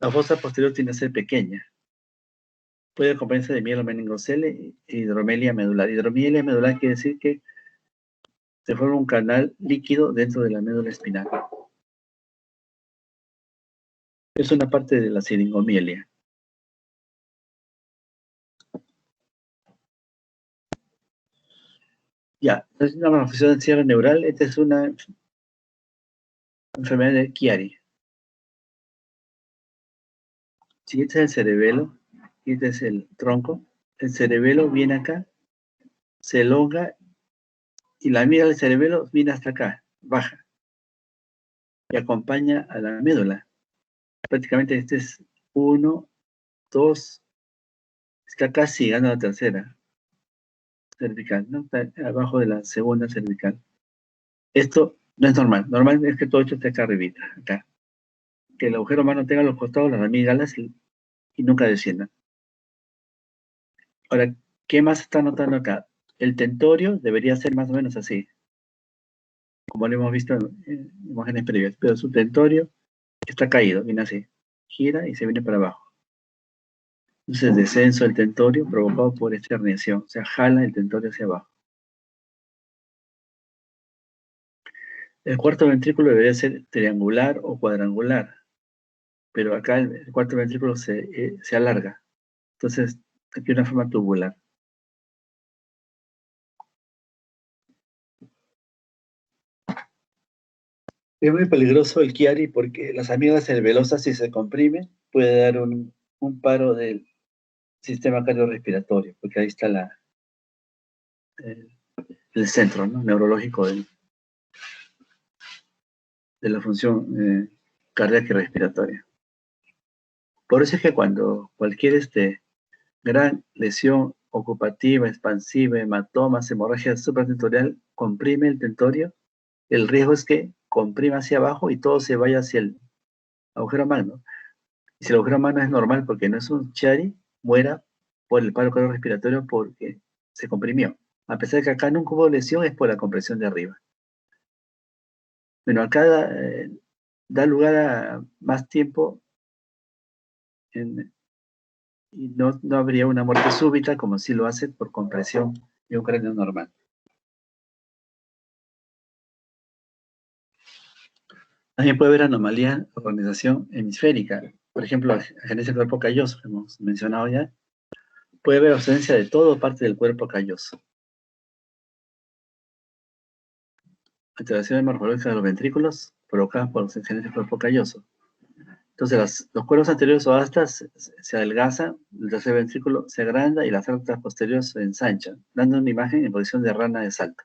La fosa posterior tiene que ser pequeña. Puede acompañarse de mielomeningocele e hidromelia medular. Hidromelia medular quiere decir que se forma un canal líquido dentro de la médula espinal. Es una parte de la siringomielia. Ya, es una malformación del cierre neural. Esta es una enfermedad de Chiari. Si este es el cerebelo y este es el tronco, el cerebelo viene acá, se elonga y la amígdala del cerebelo viene hasta acá, baja, y acompaña a la médula. Prácticamente este es 1, 2, está casi llegando a la tercera cervical, ¿no? Está abajo de la segunda cervical. Esto no es normal. Normal es que todo esto esté acá arribita, acá. Que el agujero humano tenga los costados, las amígdalas y nunca descienda. Ahora, ¿qué más está notando acá? El tentorio debería ser más o menos así, como lo hemos visto en imágenes previas, pero su tentorio está caído, viene así, gira y se viene para abajo. Entonces, descenso del tentorio provocado por esta herniación, o sea, jala el tentorio hacia abajo. El cuarto ventrículo debería ser triangular o cuadrangular, pero acá el cuarto ventrículo se alarga. Entonces, aquí una forma tubular. Es muy peligroso el Chiari porque las amígdalas cerebelosas, si se comprimen, puede dar un paro del sistema cardiorrespiratorio, porque ahí está el centro, ¿no? Neurológico de la función cardíaca y respiratoria. Por eso es que cuando cualquier gran lesión ocupativa, expansiva, hematomas, hemorragia supratentorial comprime el tentorio, el riesgo es que comprima hacia abajo y todo se vaya hacia el agujero magno. Y si el agujero magno es normal porque no es un Chiari, muera por el paro cardiorrespiratorio porque se comprimió. A pesar de que acá nunca hubo lesión, es por la compresión de arriba. Bueno, acá da lugar a más tiempo y no habría una muerte súbita como si lo hace por compresión de un cráneo normal. También puede haber anomalías de organización hemisférica. Por ejemplo, agenesia del cuerpo calloso, que hemos mencionado ya. Puede haber ausencia de todo parte del cuerpo calloso. Alteraciones morfológicas de los ventrículos provocadas por los agenesia del cuerpo calloso. Entonces, los cuerpos anteriores o astas se adelgazan, el tercer ventrículo se agranda y las astas posteriores se ensanchan, dando una imagen en posición de rana de salto.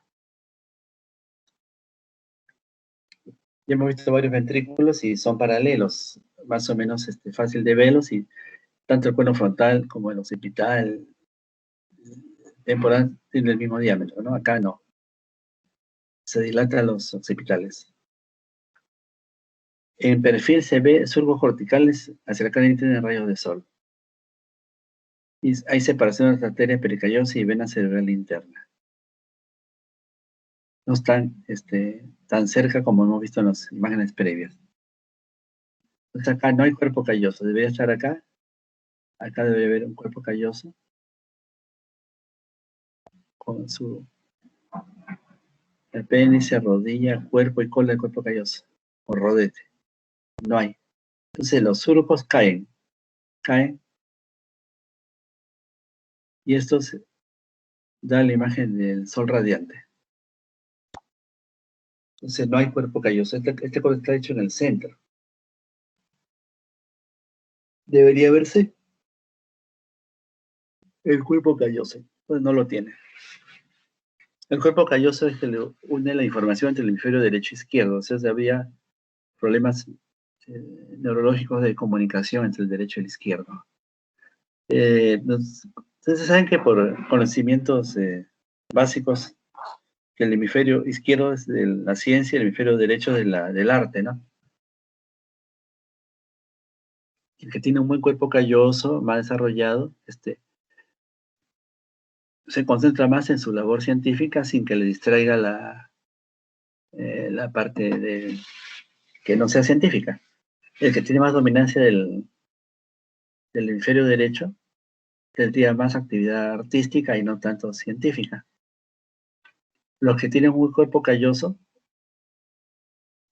Ya hemos visto varios ventrículos y son paralelos, más o menos fácil de verlos y Tanto el cuerno frontal como el occipital temporal tienen el mismo diámetro, ¿no? Acá no. Se dilatan los occipitales. En perfil se ve surcos corticales hacia la cara interna de rayos de sol. Y hay separación entre arteria pericallosa y vena cerebral interna. No están tan cerca como hemos visto en las imágenes previas. Entonces acá no hay cuerpo calloso, debería estar acá. Acá debe haber un cuerpo calloso con su apéndice, rodilla, cuerpo y cola del cuerpo calloso, o rodete. No hay. Entonces los surcos caen, y esto da la imagen del sol radiante. Entonces no hay cuerpo calloso. Este cuerpo está hecho en el centro. Debería verse el cuerpo calloso. Pues no lo tiene. El cuerpo calloso es que le une la información entre el hemisferio derecho e izquierdo. O sea, había problemas neurológicos de comunicación entre el derecho y el izquierdo. Ustedes saben que por conocimientos básicos, que el hemisferio izquierdo es de la ciencia y el hemisferio derecho del arte, ¿no? El que tiene un buen cuerpo calloso, más desarrollado, se concentra más en su labor científica sin que le distraiga la parte que no sea científica. El que tiene más dominancia del hemisferio derecho tendría más actividad artística y no tanto científica. Los que tienen un cuerpo calloso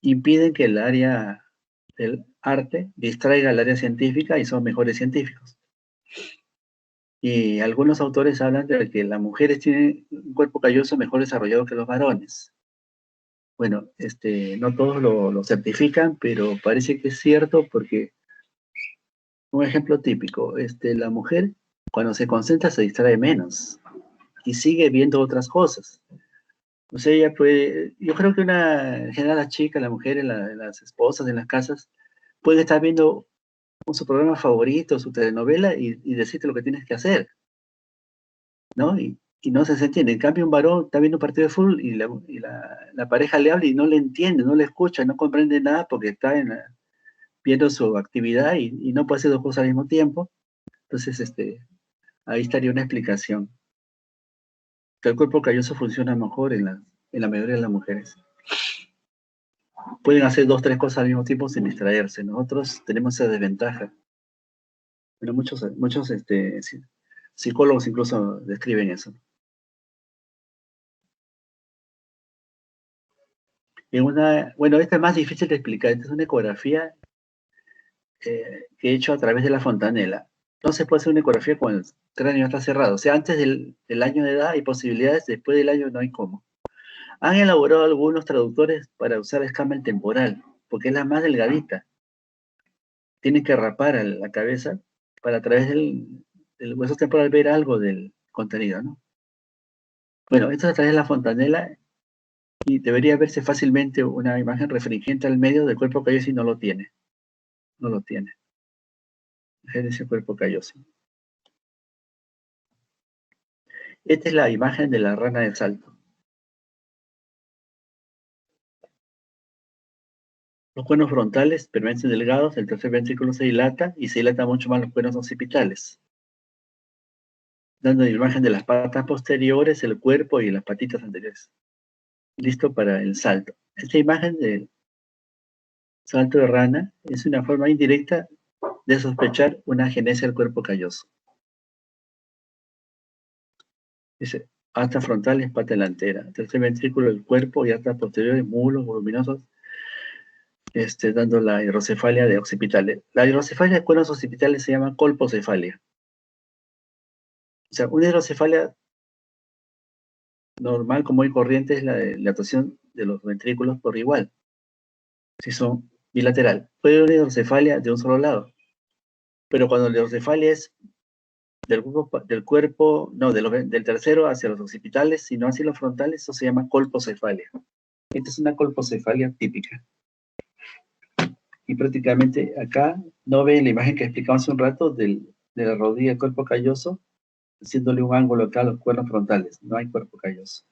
impiden que el área del arte distraiga el área científica y son mejores científicos. Y algunos autores hablan de que las mujeres tienen un cuerpo calloso mejor desarrollado que los varones. Bueno, no todos lo certifican, pero parece que es cierto porque un ejemplo típico, la mujer cuando se concentra se distrae menos y sigue viendo otras cosas. O sea, ella puede, yo creo que en general las chicas, las mujeres, las esposas en las casas, pueden estar viendo su programa favorito, su telenovela y decirte lo que tienes que hacer, ¿no? Y no se entiende. En cambio, un varón está viendo un partido de fútbol y la pareja le habla y no le entiende, no le escucha, no comprende nada porque está viendo su actividad y no puede hacer dos cosas al mismo tiempo. Entonces, ahí estaría una explicación. Que el cuerpo calloso funciona mejor en la mayoría de las mujeres. Pueden hacer dos, tres cosas al mismo tiempo sin distraerse. Nosotros tenemos esa desventaja. Pero muchos psicólogos incluso describen eso. Bueno, esta es más difícil de explicar. Esta es una ecografía que he hecho a través de la fontanela. No se puede hacer una ecografía cuando el cráneo está cerrado. O sea, antes del año de edad hay posibilidades, después del año no hay cómo. Han elaborado algunos traductores para usar escáner temporal, porque es la más delgadita. Tienen que rapar a la cabeza para a través del hueso temporal ver algo del contenido, ¿no? Bueno, esto es a través de la fontanela y debería verse fácilmente una imagen refringente al medio del cuerpo calloso y no lo tiene. No lo tiene. Es ese cuerpo calloso. Esta es la imagen de la rana del salto. Los cuernos frontales permanecen delgados, el tercer ventrículo se dilata y se dilata mucho más los cuernos occipitales, dando la imagen de las patas posteriores, el cuerpo y las patitas anteriores. Listo para el salto. Esta imagen del salto de rana es una forma indirecta de sospechar una agenesia del cuerpo calloso. Dice, asta frontal es pata delantera, tercer ventrículo del cuerpo y astas posteriores, muslos voluminosos, dando la hidrocefalia de occipitales. La hidrocefalia de cuernos occipitales se llama colpocefalia. O sea, una hidrocefalia normal, común y corriente es la dilatación de los ventrículos por igual, si son bilateral. Puede haber una hidrocefalia de un solo lado, pero cuando la hidrocefalia es del cuerpo, no, del tercero hacia los occipitales, sino hacia los frontales, eso se llama colpocefalia. Esta es una colpocefalia típica. Y prácticamente acá no ven la imagen que explicamos hace un rato del de la rodilla al cuerpo calloso, haciéndole un ángulo acá a los cuernos frontales. No hay cuerpo calloso.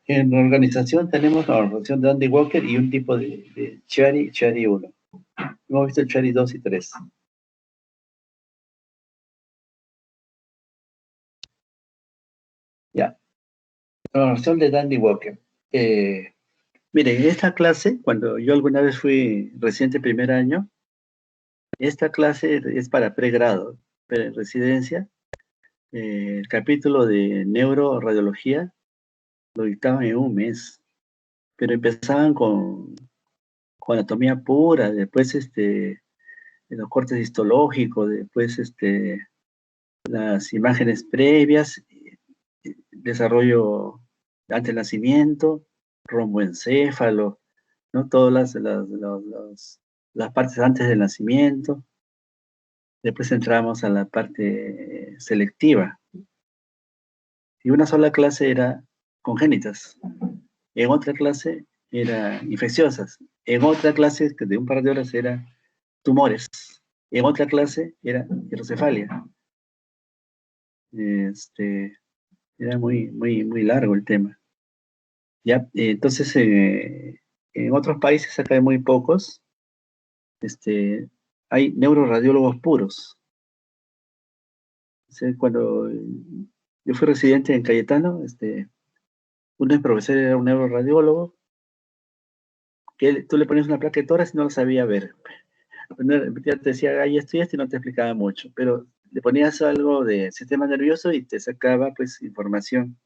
En la organización tenemos la organización de Andy Walker y un tipo de Chiari 1. Hemos visto el Chiari 2 y 3. Ya. La organización de Andy Walker. Miren, en esta clase, cuando yo alguna vez fui reciente primer año, esta clase es para pregrado, residencia. El capítulo de neuroradiología lo dictaban en un mes, pero empezaban con anatomía pura, después los cortes histológicos, después las imágenes previas, desarrollo ante el nacimiento, romboencéfalo, ¿no? Todas las partes antes del nacimiento. Después entramos a la parte selectiva. Y una sola clase era congénitas. En otra clase era infecciosas. En otra clase, que de un par de horas, era tumores. En otra clase era hidrocefalia. Era muy largo el tema. Ya, entonces, en otros países, acá hay muy pocos, hay neuroradiólogos puros. O sea, cuando yo fui residente en Cayetano, uno de mis profesores era un neuroradiólogo, que tú le ponías una placa de tórax y no la sabía ver. Ya te decía, ahí estudiaste y no te explicaba mucho, pero le ponías algo de sistema nervioso y te sacaba pues información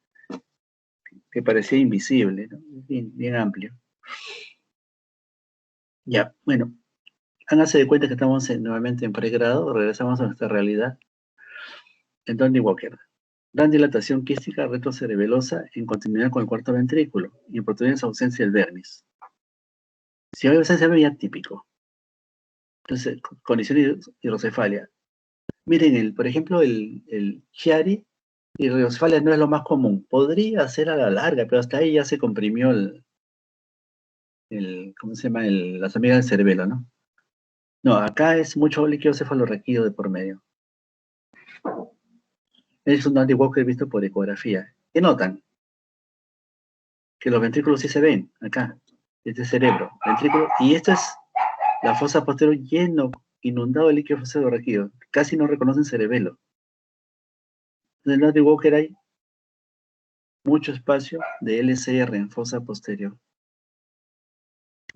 que parecía invisible, ¿no? Bien amplio. Ya, bueno, háganse de cuenta que estamos nuevamente en pregrado, regresamos a nuestra realidad. En Donny Walker, gran dilatación quística retrocerebelosa en continuidad con el cuarto ventrículo y en proteínas ausencia del vermis. Si hay ausencia del vermis, ya típico. Entonces, condición hidrocefalia. Miren, por ejemplo, el Chiari y hidrocefalia no es lo más común. Podría ser a la larga, pero hasta ahí ya se comprimió ¿cómo se llama? Las amigas del cerebelo, ¿no? No, acá es mucho líquido cefalorraquídeo de por medio. Es un Andy Walker visto por ecografía. ¿Qué notan? Que los ventrículos sí se ven, acá. Este es cerebro, ventrículo, y esto es la fosa posterior lleno, inundado de líquido cefalorraquídeo. Casi no reconocen cerebelo. En el Andy Walker hay mucho espacio de LCR en fosa posterior.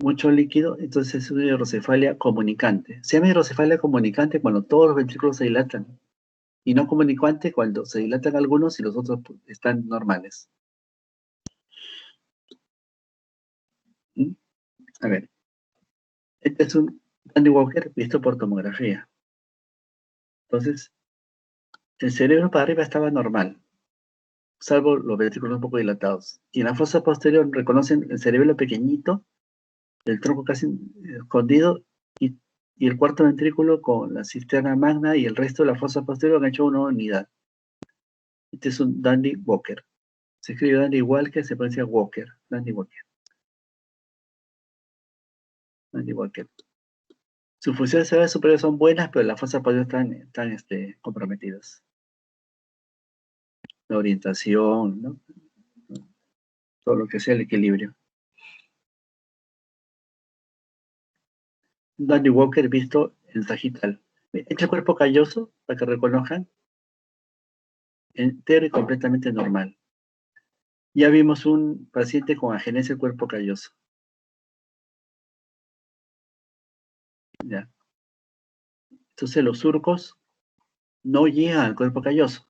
Mucho líquido, entonces es una hidrocefalia comunicante. Se llama hidrocefalia comunicante cuando todos los ventrículos se dilatan, y no comunicante cuando se dilatan algunos y los otros pues, están normales. ¿Mm? A ver, este es un Andy Walker visto por tomografía. Entonces, el cerebro para arriba estaba normal, salvo los ventrículos un poco dilatados. Y en la fosa posterior reconocen el cerebelo pequeñito, el tronco casi escondido, y el cuarto ventrículo con la cisterna magna y el resto de la fosa posterior han hecho una unidad. Este es un Dandy Walker. Se escribe Dandy igual que se pronuncia Walker. Dandy Walker. Dandy Walker. Sus funciones cerebrales superiores son buenas, pero las fosas posteriores están comprometidas. La orientación, ¿no? Todo lo que sea el equilibrio. Dandy Walker visto en sagital. Este cuerpo calloso, para que reconozcan, entero y completamente normal. Ya vimos un paciente con agenesia del cuerpo calloso. ¿Ya? Entonces los surcos no llegan al cuerpo calloso.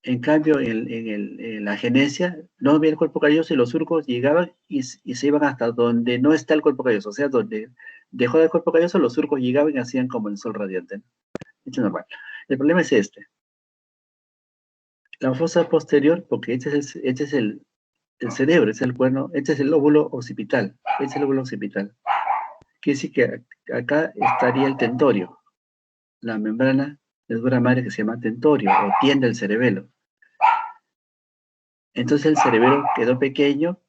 En cambio, en la agenesia no había el cuerpo calloso y los surcos llegaban y se iban hasta donde no está el cuerpo calloso. O sea, donde dejó el cuerpo calloso, los surcos llegaban y hacían como el sol radiante. Esto es normal. El problema es este. La fosa posterior, porque este es el cerebro, este es el cuerno, este es el lóbulo occipital. Este es el lóbulo occipital. Quiere decir que acá estaría el tentorio, la membrana de dura madre que se llama tentorio o tiende el cerebelo. Entonces el cerebelo quedó pequeño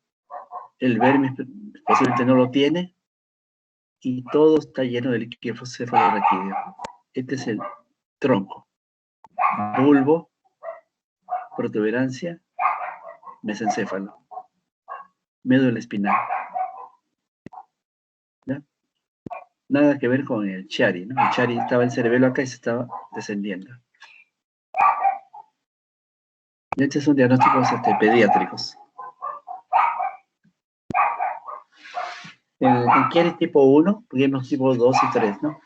el vermis posiblemente no lo tiene, y todo está lleno de líquido cefalorraquídeo. Este es el tronco, bulbo, protuberancia, mesencéfalo, médula espinal. ¿Ya? Nada que ver con el Chiari, ¿no? El Chiari estaba el cerebelo acá y se estaba descendiendo. Y estos son diagnósticos pediátricos. En Chiari tipo 1, digamos tipo 2 y 3, ¿no?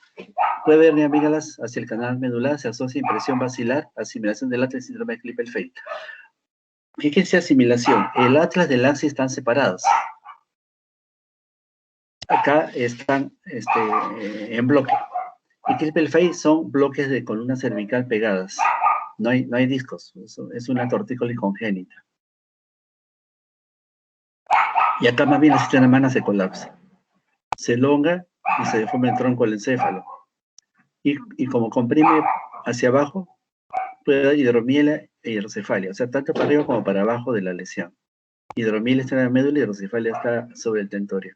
Puede haber amígdalas hacia el canal medular, se asocia impresión basilar, asimilación del atlas y síndrome de Klippel-Feil. Fíjense asimilación. El atlas del axis están separados. Acá están en bloque. Y Klippel-Feil son bloques de columna cervical pegadas. No hay discos. Eso es una tortícolis congénita. Y acá más bien la cisterna humana se colapsa. Se elonga y se deforma el tronco del encéfalo. Y como comprime hacia abajo, puede dar hidromiela e hidrocefalia. O sea, tanto para arriba como para abajo de la lesión. Hidromiela está en la médula y hidrocefalia está sobre el tentorio.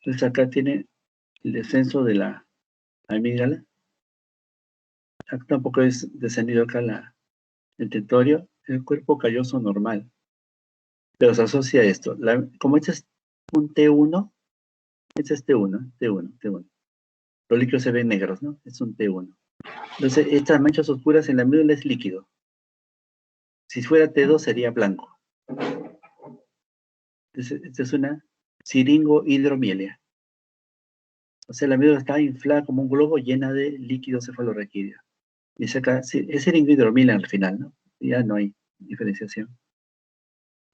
Entonces acá tiene el descenso de la amígdala. Acá tampoco es descendido acá el tentorio, el cuerpo calloso normal. Pero se asocia a esto. Como este es un T1, este es T1. Los líquidos se ven negros, ¿no? Es un T1. Entonces, estas manchas oscuras en la médula es líquido. Si fuera T2 sería blanco. Entonces, esta es una siringohidromielia. O sea, la médula está inflada como un globo llena de líquido cefalorraquídeo. Dice acá, sí, es siringohidromiela al final, ¿no? Ya no hay diferenciación.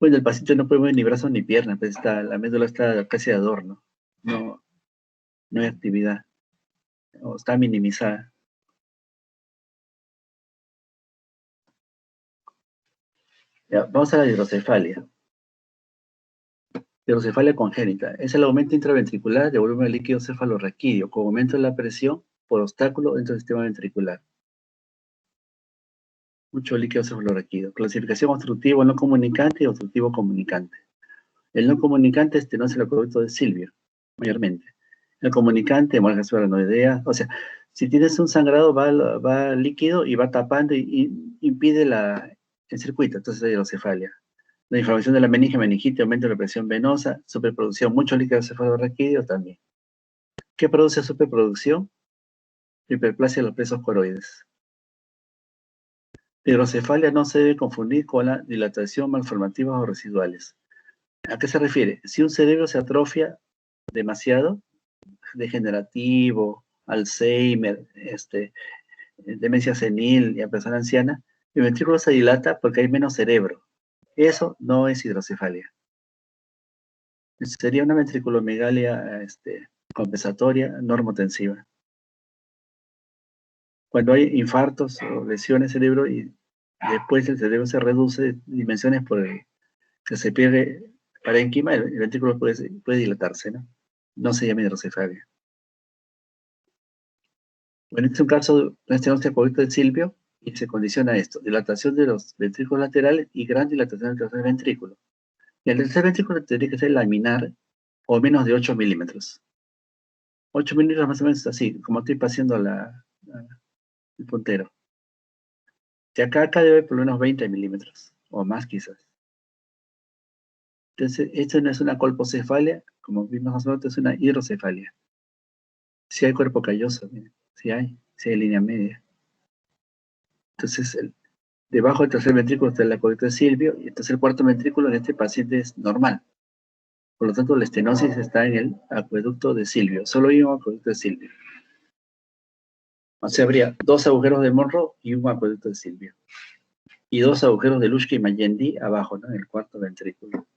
Bueno, el paciente no puede mover ni brazos ni piernas, pues la médula está casi de adorno. No hay actividad. O está minimizada. Ya, vamos a la hidrocefalia. Hidrocefalia congénita. Es el aumento intraventricular de volumen de líquido cefalorraquídeo con aumento de la presión por obstáculo dentro del sistema ventricular. Mucho líquido cefalorraquídeo. Clasificación obstructivo no comunicante y obstructivo comunicante. El no comunicante es estenosis del acueducto de Silvio, mayormente. El comunicante, hemorragia subaranoidea. O sea, si tienes un sangrado, va líquido y va tapando y impide el circuito. Entonces hay hidrocefalia. La inflamación de la meninge, meningitis, aumento de la presión venosa, superproducción, mucho líquido cefalorraquídeo también. ¿Qué produce superproducción? Hiperplasia de los plexos coroides. La hidrocefalia no se debe confundir con la dilatación malformativa o residuales. ¿A qué se refiere? Si un cerebro se atrofia demasiado, degenerativo, Alzheimer, demencia senil y a persona anciana, el ventrículo se dilata porque hay menos cerebro. Eso no es hidrocefalia. Sería una ventriculomegalia compensatoria normotensiva. Cuando hay infartos o lesiones cerebro y después el cerebro se reduce de dimensiones por el que se pierde parénquima, el ventrículo puede dilatarse, ¿no? No se llama hidrocefalia. Bueno, este es un caso de una estenosis acueducto de Silvio y se condiciona esto: dilatación de los ventrículos laterales y gran dilatación del tercer ventrículo. Y el tercer ventrículo tendría que ser laminar o menos de 8 milímetros. 8 milímetros más o menos así, como estoy pasando el puntero. De acá debe haber por lo menos 20 milímetros, o más quizás. Entonces, esto no es una colpocefalia, como vimos nosotros, es una hidrocefalia. Si hay cuerpo calloso, si hay línea media. Entonces, debajo del tercer ventrículo está el acueducto de Silvio, y entonces el cuarto ventrículo en este paciente es normal. Por lo tanto, la estenosis está en el acueducto de Silvio. Solo hay un acueducto de Silvio. O sea, habría 2 agujeros de Monroe y un acueducto de Silvio. Y 2 agujeros de Luschke y Magendie abajo, ¿no? En el cuarto ventrículo.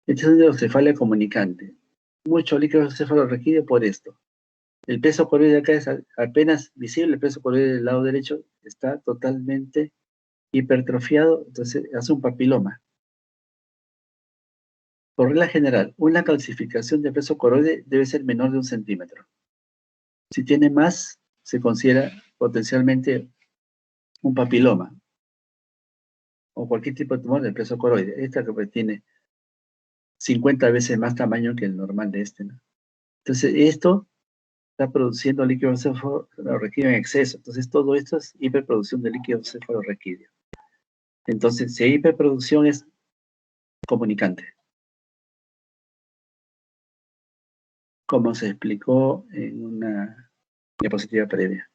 Este es una hidrocefalia comunicante. Mucho líquido cefalorraquídeo por esto. El peso coroide acá es apenas visible, el peso coroide del lado derecho está totalmente hipertrofiado, entonces hace un papiloma. Por regla general, una calcificación de peso coroide debe ser menor de 1 centímetro. Si tiene más, se considera potencialmente un papiloma. o cualquier tipo de tumor del plexo coroide. Esta que pues, tiene 50 veces más tamaño que el normal de este, ¿no? Entonces, esto está produciendo líquido cefalorraquídeo en exceso. Entonces, todo esto es hiperproducción de líquido cefalorraquídeo. Entonces, si hay hiperproducción es comunicante, como se explicó en una diapositiva previa.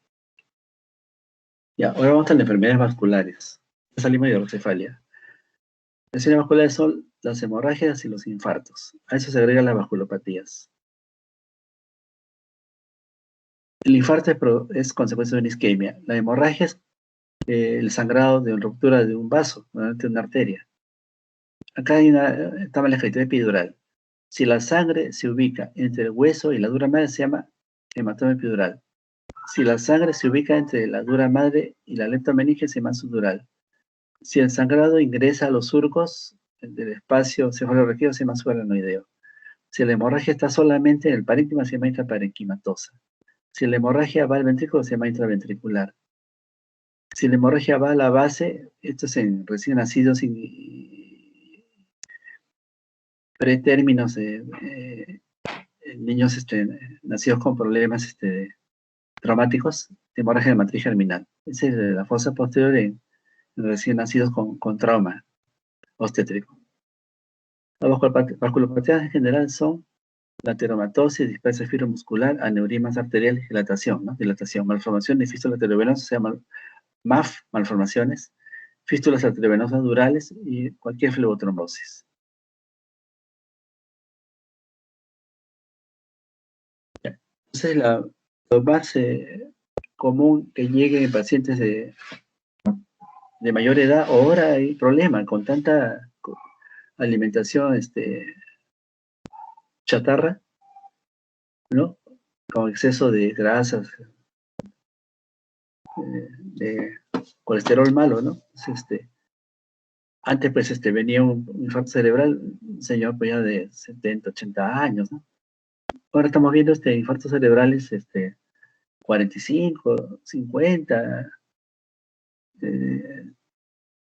Ya, ahora vamos a las enfermedades vasculares. Salimos de hidrocefalia. Las enfermedades vasculares son las hemorragias y los infartos. A eso se agregan las vasculopatías. El infarto es consecuencia de una isquemia. La hemorragia es el sangrado de una ruptura de un vaso, de una arteria. Acá hay estaba la escritura epidural. Si la sangre se ubica entre el hueso y la dura madre, se llama hematoma epidural. Si la sangre se ubica entre la dura madre y la leptomeninge, se llama subdural. Si el sangrado ingresa a los surcos del espacio cefalorraquídeo, se llama subaracnoideo. Si la hemorragia está solamente en el parénquima, se llama intraparenquimatosa. Si la hemorragia va al ventrículo, se llama intraventricular. Si la hemorragia va a la base, esto es en recién nacidos y pretérminos, niños nacidos con problemas traumáticos, hemorragia de matriz germinal. Esa es la fosa posterior en recién nacidos con trauma obstétrico. Las vasculopatías en general son la ateromatosis, dispersia fibromuscular, aneurismas arteriales, dilatación, ¿no? Dilatación, malformación de fístulas arteriovenosas, se llama MAF, malformaciones, fístulas arteriovenosas durales y cualquier flebotrombosis. Entonces, lo más común que lleguen en pacientes de mayor edad, ahora hay problema con tanta alimentación chatarra, ¿no? Con exceso de grasas, de colesterol malo, ¿no? Entonces, antes pues venía un infarto cerebral, un señor pues ya de 70, 80 años, ¿no? Ahora estamos viendo infartos cerebrales 45, 50,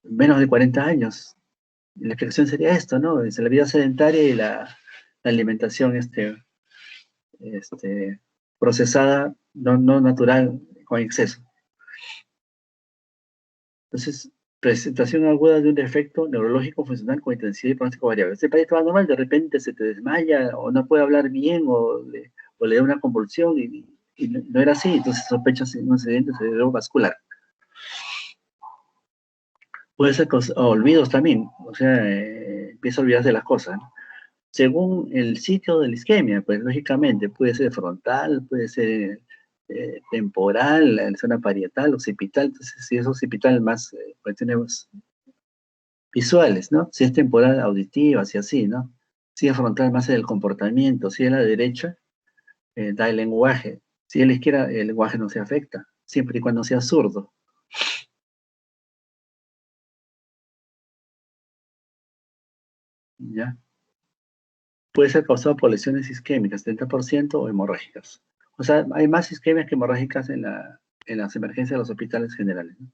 menos de 40 años. Y la explicación sería esto, ¿no? Es la vida sedentaria y la alimentación procesada, no natural, con exceso. Entonces, presentación aguda de un defecto neurológico funcional con intensidad y pronóstico variable. Este paciente estaba normal, de repente se te desmaya, o no puede hablar bien, o le da una convulsión, y no era así, entonces sospechas un accidente cerebrovascular. Puede ser olvidos también, o sea, empieza a olvidarse de las cosas, ¿no? Según el sitio de la isquemia, pues lógicamente puede ser frontal, puede ser temporal, la zona parietal, occipital. Entonces, si es occipital, más cuestiones visuales, ¿no? Si es temporal, auditiva, si así, ¿no? Si es frontal, más el comportamiento. Si es la derecha, da el lenguaje. Si es la izquierda, el lenguaje no se afecta, siempre y cuando sea zurdo. ¿Ya? Puede ser causado por lesiones isquémicas, 70%, o hemorrágicas. O sea, hay más isquemias que hemorrágicas en las emergencias de los hospitales generales, ¿no?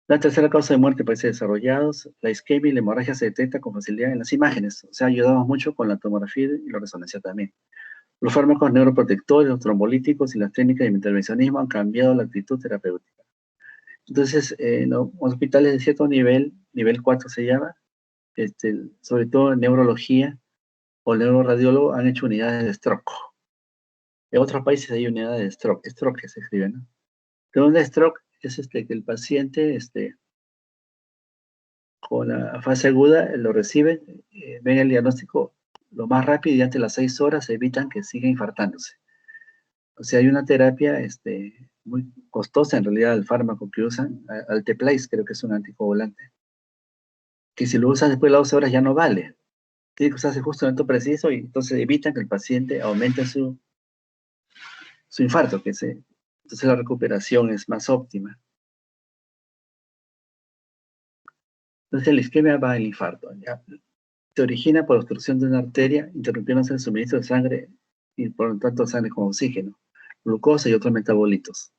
La tercera causa de muerte puede ser desarrollados. La isquemia y la hemorragia se detecta con facilidad en las imágenes. O sea, ayudamos mucho con la tomografía y la resonancia también. Los fármacos neuroprotectores, los trombolíticos y las técnicas de intervencionismo han cambiado la actitud terapéutica. Entonces, en los hospitales de cierto nivel 4 se llama, sobre todo en neurología o el neuroradiólogo, han hecho unidades de stroke. En otros países hay unidades de stroke que se escribe, ¿no? Pero un stroke es que el paciente con la fase aguda lo reciben, ven el diagnóstico lo más rápido y antes de las 6 horas evitan que siga infartándose. O sea, hay una terapia muy costosa en realidad, el fármaco que usan, Alteplase, creo que es un anticoagulante, que si lo usan después de las 12 horas ya no vale. Tiene que usarse justo en el momento preciso y entonces evitan que el paciente aumente su infarto, entonces la recuperación es más óptima. Entonces la isquemia va al infarto. ¿Ya? Se origina por obstrucción de una arteria, interrumpiéndose el suministro de sangre y por lo tanto sangre con oxígeno, glucosa y otros metabolitos.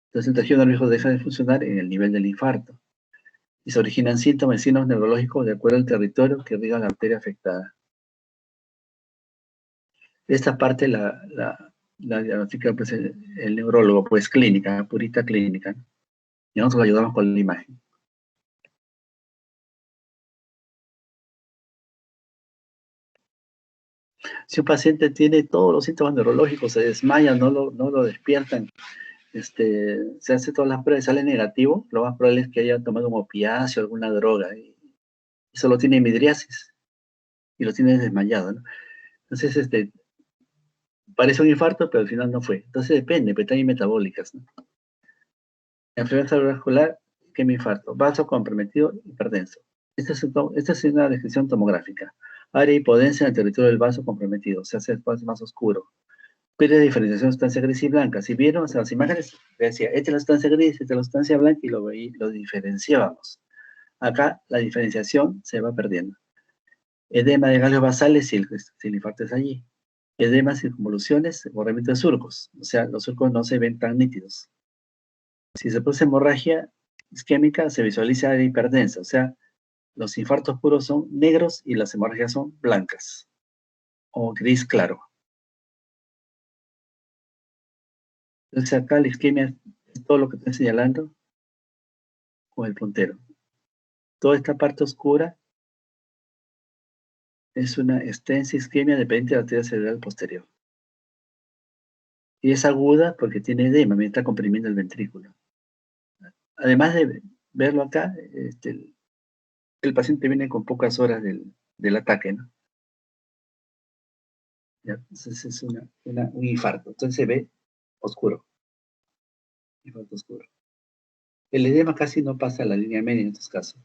Entonces el tejido nervioso deja de funcionar en el nivel del infarto. y se originan síntomas y signos neurológicos de acuerdo al territorio que irriga la arteria afectada. Esta parte la diagnostica pues, el neurólogo, pues clínica, purita clínica, ¿no? Y nosotros lo ayudamos con la imagen. Si un paciente tiene todos los síntomas neurológicos, se desmaya, no lo despiertan, se hace todas las pruebas y sale negativo, lo más probable es que haya tomado un opiáceo o alguna droga y solo tiene midriasis y lo tiene desmayado, ¿no? Entonces, parece un infarto, pero al final no fue. Entonces depende, pero también metabólicas, ¿no? Enfermedad cerebrovascular, isquemia, infarto, vaso comprometido, hipertenso. Esta es una descripción tomográfica. Área hipodensa en el territorio del vaso comprometido, se hace espacio más oscuro. Pierde diferenciación de sustancia gris y blanca. Si vieron las imágenes, decía, esta es la sustancia gris, esta es la sustancia blanca, y lo diferenciábamos. Acá la diferenciación se va perdiendo. Edema de ganglios basales si el infarto es allí. Edema, circunvoluciones, borramiento de surcos. O sea, los surcos no se ven tan nítidos. Si se produce hemorragia isquémica, se visualiza área hiperdensa. O sea, los infartos puros son negros y las hemorragias son blancas o gris claro. Entonces acá la isquemia es todo lo que estoy señalando con el puntero. Toda esta parte oscura es una extensa isquemia dependiente de la arteria cerebral posterior. Y es aguda porque tiene edema, me está comprimiendo el ventrículo. Además de verlo acá, el paciente viene con pocas horas del ataque, ¿no? ¿Ya? Entonces es un infarto. Entonces se ve oscuro. Infarto oscuro. El edema casi no pasa a la línea media en estos casos.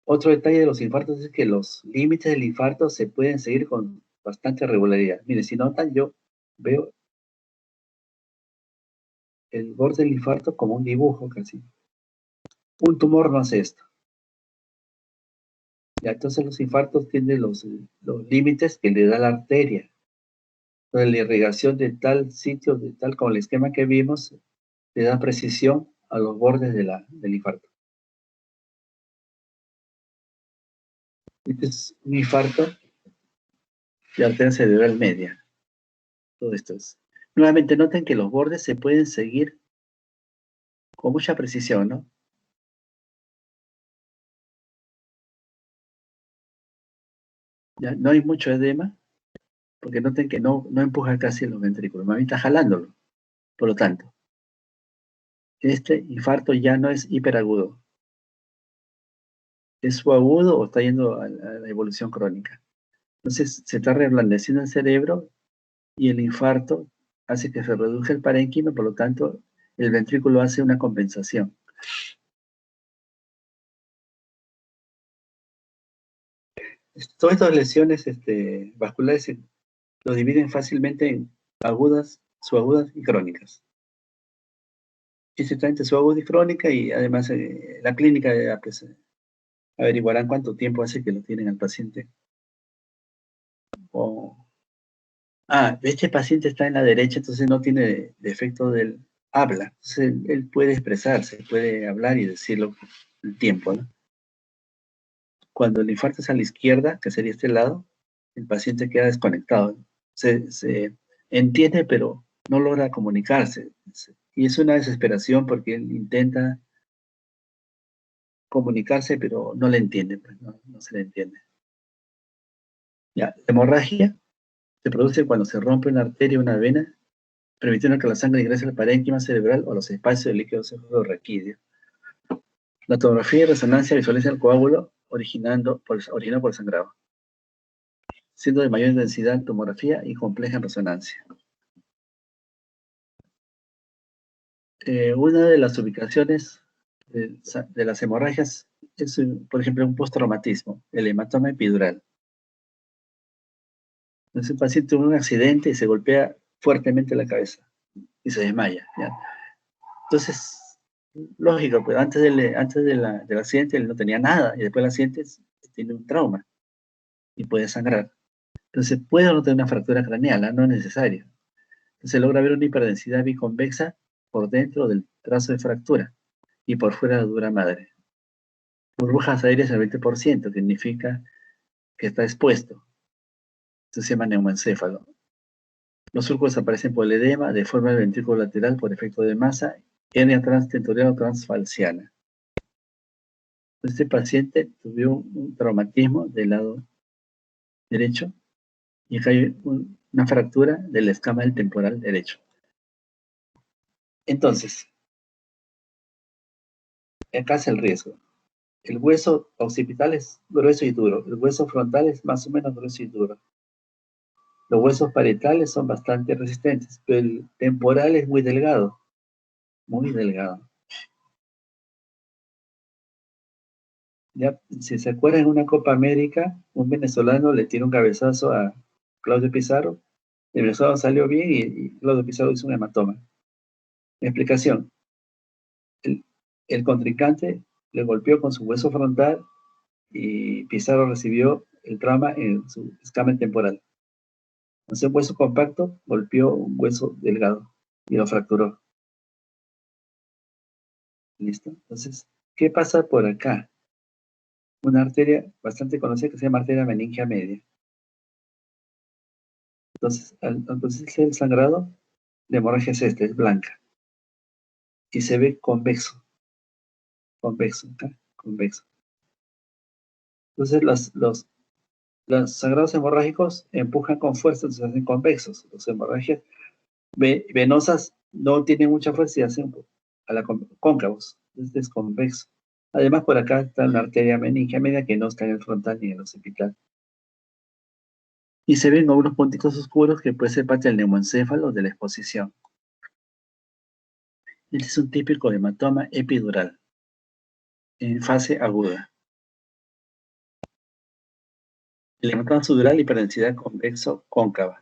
Otro detalle de los infartos es que los límites del infarto se pueden seguir con bastante regularidad. Miren, si notan, yo veo el borde del infarto como un dibujo casi. Un tumor no hace esto. Ya, entonces los infartos tienen los límites que le da la arteria. Entonces la irrigación de tal sitio, de tal como el esquema que vimos, le da precisión a los bordes del infarto. Este es un infarto de arteria cerebral media. Todo esto es. Nuevamente noten que los bordes se pueden seguir con mucha precisión, ¿no? Ya, no hay mucho edema, porque noten que no empuja casi los ventrículos, más bien está jalándolo. Por lo tanto, este infarto ya no es hiperagudo. Es subagudo o está yendo a la evolución crónica. Entonces, se está reblandeciendo el cerebro y el infarto hace que se reduzca el parénquima, por lo tanto, el ventrículo hace una compensación. Todas estas lesiones vasculares lo dividen fácilmente en agudas, subagudas y crónicas. Exactamente, subaguda y crónica, y además la clínica pues, averiguarán cuánto tiempo hace que lo tienen al paciente. Este paciente está en la derecha, entonces no tiene defecto del habla. Entonces él puede expresarse, puede hablar y decirlo el tiempo, ¿no? Cuando el infarto es a la izquierda, que sería este lado, el paciente queda desconectado. Se entiende, pero no logra comunicarse. Y es una desesperación porque él intenta comunicarse, pero no le entiende, pues, no se le entiende. Ya, la hemorragia se produce cuando se rompe una arteria o una vena, permitiendo que la sangre ingrese al parénquima cerebral o a los espacios del líquido cefalorraquídeo. La tomografía y resonancia visualizan el coágulo originado por el sangrado, siendo de mayor intensidad en tomografía y compleja en resonancia. Una de las ubicaciones de las hemorragias es, por ejemplo, un postraumatismo, el hematoma epidural. Entonces, el paciente tuvo un accidente y se golpea fuertemente la cabeza y se desmaya, ¿ya? Entonces, lógico, pues antes del accidente él no tenía nada y después del accidente tiene un trauma y puede sangrar. Entonces, puede o no tener una fractura craneal, ¿no? No es necesario. Se logra ver una hiperdensidad biconvexa por dentro del trazo de fractura y por fuera de la dura madre. Burbujas aéreas al 20%, que significa que está expuesto. Esto se llama neumoencéfalo. Los surcos aparecen por el edema, de forma del ventrículo lateral por efecto de masa, hernia transtentorial o transfalciana. Este paciente tuvo un traumatismo del lado derecho y acá hay una fractura de la escama del temporal derecho. Entonces, acá es el riesgo. El hueso occipital es grueso y duro. El hueso frontal es más o menos grueso y duro. Los huesos parietales son bastante resistentes, pero el temporal es muy delgado. Muy delgado. Ya, si se acuerdan, en una Copa América, un venezolano le tiró un cabezazo a Claudio Pizarro. El venezolano salió bien y Claudio Pizarro hizo un hematoma. Mi explicación. El contrincante le golpeó con su hueso frontal y Pizarro recibió el trauma en su escama temporal. Entonces, un hueso compacto golpeó un hueso delgado y lo fracturó. ¿Listo? Entonces, ¿qué pasa por acá? Una arteria bastante conocida que se llama arteria meningia media. Entonces, al producirse el sangrado, la hemorragia es esta, es blanca. Y se ve convexo. Convexo, ¿ok? Convexo. Entonces, los sangrados hemorrágicos empujan con fuerza, entonces se hacen convexos. Las hemorragias venosas no tienen mucha fuerza y hacen a la cóncavos. Este es convexo. Además, por acá está la arteria meningia media que no está en el frontal ni en el occipital. Y se ven algunos punticos oscuros que puede ser parte del neumoencéfalo de la exposición. Este es un típico hematoma epidural en fase aguda. El hematoma subdural, hiperdensidad convexo-cóncava.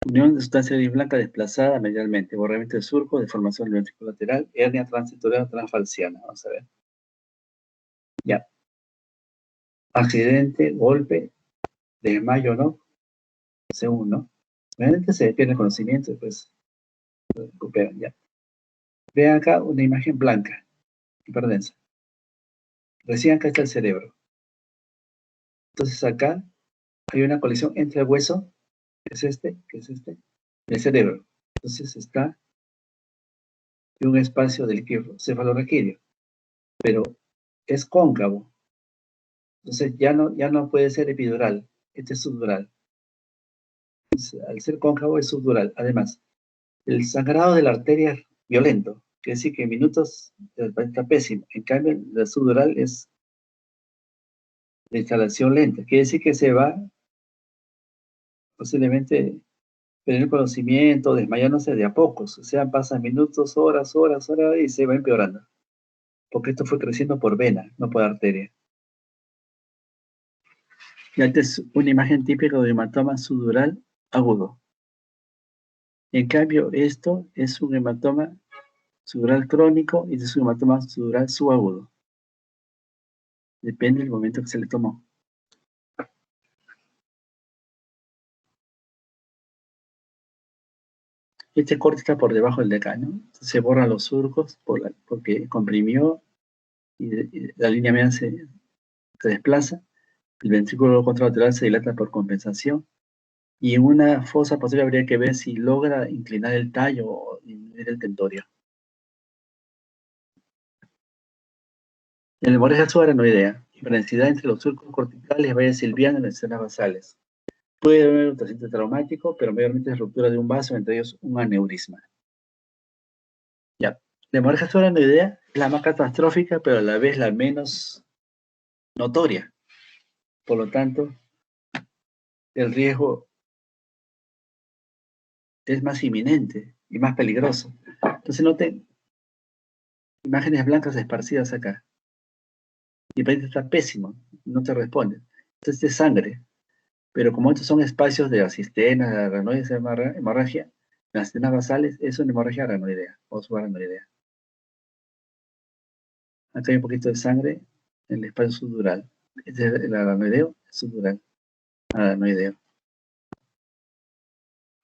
Unión de sustancia gris blanca desplazada medialmente, borramiento de surco, deformación del ventrículo lateral, hernia transitorial transfalciana. Vamos a ver. Ya. Accidente, golpe, desmayo, ¿no? Según, ¿no? Realmente se pierde el conocimiento y pues lo recuperan, ya. Vean acá una imagen blanca, hiperdensa. Recién acá está el cerebro. Entonces acá hay una colisión entre el hueso, que es este, y el cerebro. Entonces está en un espacio del líquido cefalorraquídeo, pero es cóncavo. Entonces ya no puede ser epidural, este es subdural. Entonces, al ser cóncavo es subdural. Además, el sangrado de la arteria es violento, quiere decir que en minutos está pésimo. En cambio, el subdural es de instalación lenta, quiere decir que se va posiblemente perder conocimiento, desmayándose de a pocos. O sea, pasan minutos, horas, y se va empeorando. Porque esto fue creciendo por vena, no por arteria. Y esta es una imagen típica de hematoma subdural agudo. En cambio, esto es un hematoma subdural crónico y este es un hematoma subdural subagudo. Depende del momento que se le tomó. Este corte está por debajo del de acá, ¿no? Se borran los surcos porque comprimió y la línea media se desplaza. El ventrículo contralateral se dilata por compensación. Y en una fosa posterior habría que ver si logra inclinar el tallo o disminuir el tentorio. En la hemorragia subaranoidea, diferenciada entre los surcos corticales, valles silvianos y las escenas basales. Puede haber un trascendente traumático, pero mayormente es ruptura de un vaso, entre ellos un aneurisma. Ya. La hemorragia subaranoidea es la más catastrófica, pero a la vez la menos notoria. Por lo tanto, el riesgo es más inminente y más peligroso. Entonces noten imágenes blancas esparcidas acá. Y el paciente está pésimo, no te responde. Entonces es sangre. Pero como estos son espacios de las cisternas, de la aranoides, hemorragia, las cisternas basales es una hemorragia aranoidea o subaranoidea. Acá hay un poquito de sangre en el espacio subdural. Este es el aranoideo subdural. Aranoideo.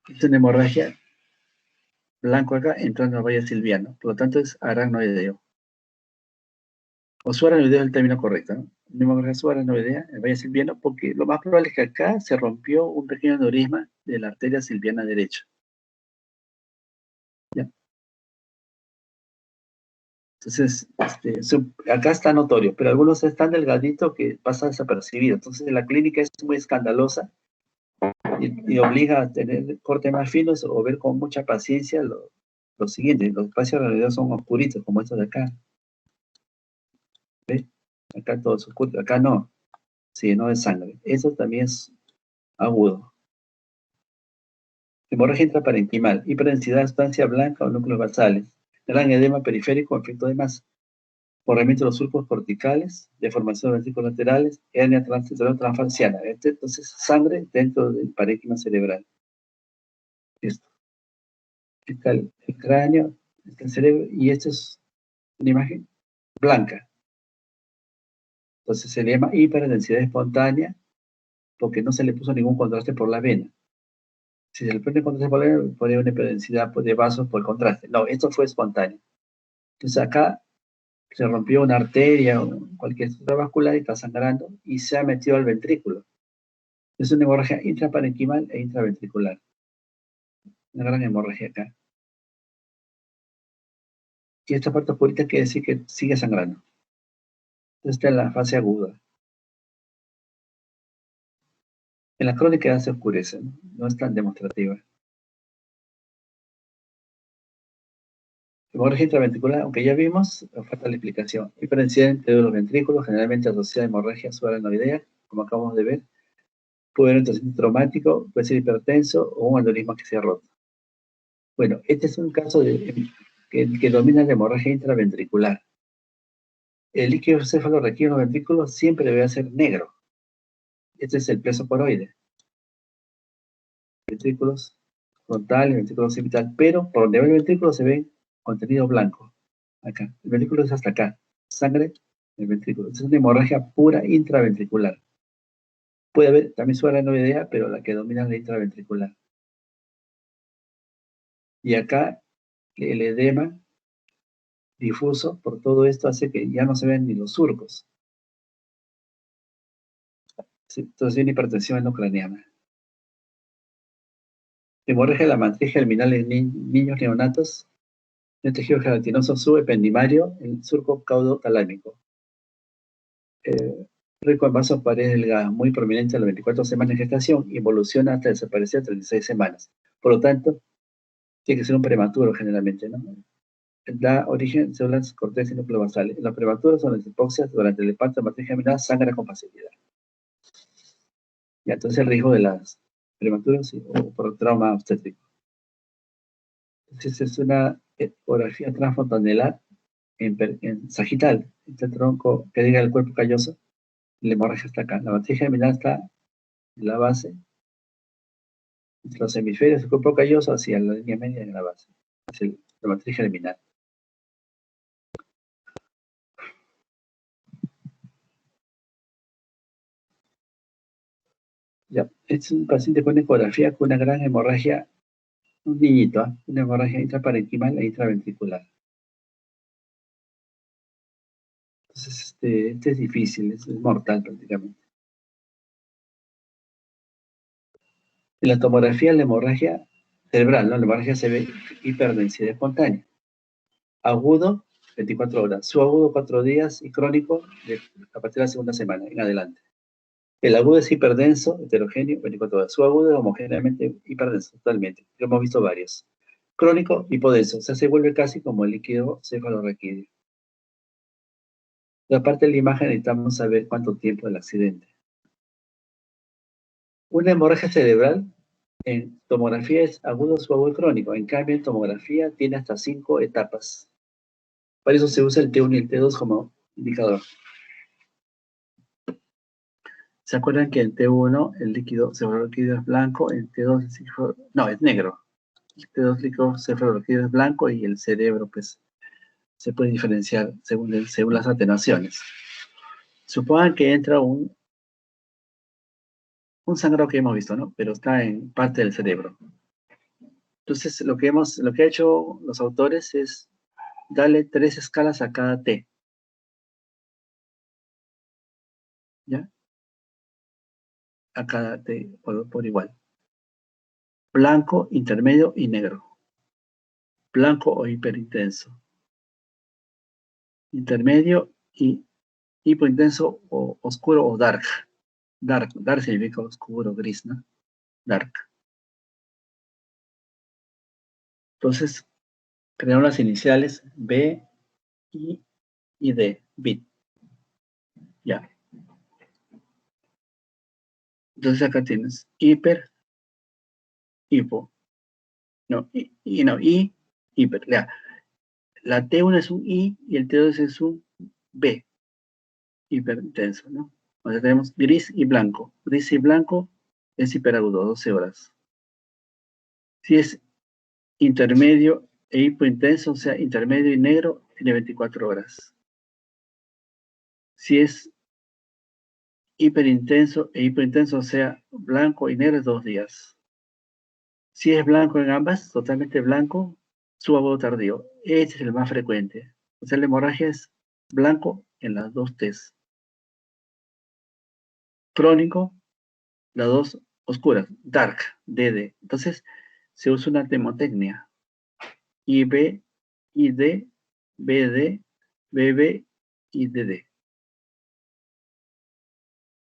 Es una hemorragia blanco acá entrando al valle silviano. Por lo tanto es aranoideo. O subaracnoidea es el término correcto, ¿no? Hemorragia subaracnoidea, vaya silviano, porque lo más probable es que acá se rompió un pequeño aneurisma de la arteria silviana derecha. ¿Ya? Entonces, acá está notorio, pero algunos están delgaditos que pasa desapercibido. Entonces, la clínica es muy escandalosa y obliga a tener cortes más finos o ver con mucha paciencia lo siguiente. Los espacios en realidad son oscuritos, como estos de acá. ¿Ves? Acá todo es oscuro, acá no. Sí, no es sangre. Eso también es agudo. Hemorragia intraparenquimal, hiperdensidad, sustancia blanca o núcleos basales, gran edema periférico, efecto de masa, corrimiento de los surcos corticales, deformación de los ventrículos laterales, hernia transfaciana. Entonces, sangre dentro del parénquima cerebral. Esto. Está el cráneo, está el cerebro, y esto es una imagen blanca. Entonces se le llama hiperdensidad espontánea porque no se le puso ningún contraste por la vena. Si se le pone contraste por la vena, pone una hiperdensidad de vasos por el contraste. No, esto fue espontáneo. Entonces acá se rompió una arteria o cualquier estructura vascular y está sangrando y se ha metido al ventrículo. Es una hemorragia intraparenquimal e intraventricular. Una gran hemorragia acá. Y esta parte oscurita quiere decir que sigue sangrando. Esta es la fase aguda. En la crónica ya se oscurece, no es tan demostrativa. Hemorragia intraventricular, aunque ya vimos, falta la explicación. Hiperencidad entre los ventrículos, generalmente asociada a hemorragia subaracnoidea, como acabamos de ver. Puede haber un trastorno traumático, puede ser hipertenso o un aneurisma que se ha roto. Bueno, este es un caso que domina la hemorragia intraventricular. El líquido cefalorraquídeo en los ventrículos siempre debe ser negro. Este es el pleso coroide. Ventrículos frontal y ventrículo occipital, pero por donde va el ventrículo se ve contenido blanco. Acá. El ventrículo es hasta acá. Sangre en el ventrículo. Es una hemorragia pura intraventricular. Puede haber también subaracnoidea, pero la que domina es la intraventricular. Y acá el edema difuso por todo esto hace que ya no se vean ni los surcos. Entonces viene hipertensión endocraniana. Hemorragia de la matriz germinal en niños neonatos. El tejido gelatinoso subependimario, el surco caudotalámico. Rico en vasos, paredes delgadas, muy prominente a las 24 semanas de gestación, evoluciona hasta desaparecer a 36 semanas. Por lo tanto, tiene que ser un prematuro generalmente, ¿no? Da origen a células corteza y núcleo basal. En los prematuros o en las hipoxias, durante el parto de matriz germinal, sangra con facilidad. Y entonces el riesgo de las prematuras o por trauma obstétrico. Entonces es una ecografía transfontanelar en sagital, este tronco que diga el cuerpo calloso, la hemorragia está acá. La matriz germinal está en la base, entre los hemisferios del cuerpo calloso hacia la línea media en la base, hacia la matriz germinal. Ya, es un paciente con ecografía con una gran hemorragia, un niñito, ¿eh? Una hemorragia intraparenquimal e intraventricular. Entonces, este es difícil, es mortal prácticamente. En la tomografía, la hemorragia cerebral, ¿no? La hemorragia se ve hiperdensidad espontánea. Agudo, 24 horas. Subagudo, 4 días. Y crónico, a partir de la segunda semana en adelante. El agudo es hiperdenso, heterogéneo, 24 horas. Subagudo es homogéneamente hiperdenso, totalmente. Lo hemos visto varios. Crónico, hipodenso. O sea, se vuelve casi como el líquido cefalorraquídeo. Y aparte de la imagen, necesitamos saber cuánto tiempo del accidente. Una hemorragia cerebral en tomografía es agudo, subagudo y crónico. En cambio, en tomografía tiene hasta 5 etapas. Para eso se usa el T1 y el T2 como indicador. ¿Se acuerdan que en T1 el líquido cefalorraquídeo es blanco, en T2 es negro? El T2 líquido cefalorraquídeo es blanco y el cerebro pues se puede diferenciar según las atenuaciones. Supongan que entra un sangrado que hemos visto, ¿no? Pero está en parte del cerebro. Entonces, lo que ha hecho los autores es darle 3 escalas a cada T. ¿ya? Acá por igual. Blanco, intermedio y negro. Blanco o hiperintenso. Intermedio y hipointenso o oscuro o dark. Dark significa oscuro, gris, ¿no? Dark. Entonces, crearon las iniciales B, I y D, bit. Ya. Entonces acá tienes hiper, hipo. No, I, hiper. Ya. La T1 es un I y el T2 es un B, hiperintenso, ¿no? O sea, tenemos gris y blanco. Gris y blanco es hiperagudo, 12 horas. Si es intermedio e hipointenso, o sea, intermedio y negro, tiene 24 horas. Si es hiperintenso e hipointenso, o sea, blanco y negro, es 2 días. Si es blanco en ambas, totalmente blanco, subagudo tardío. Este es el más frecuente. O sea, la hemorragia es blanco en las dos T's. Crónico, las dos oscuras, dark, DD. Entonces, se usa una temotecnia. IB, ID, BD, BB y DD.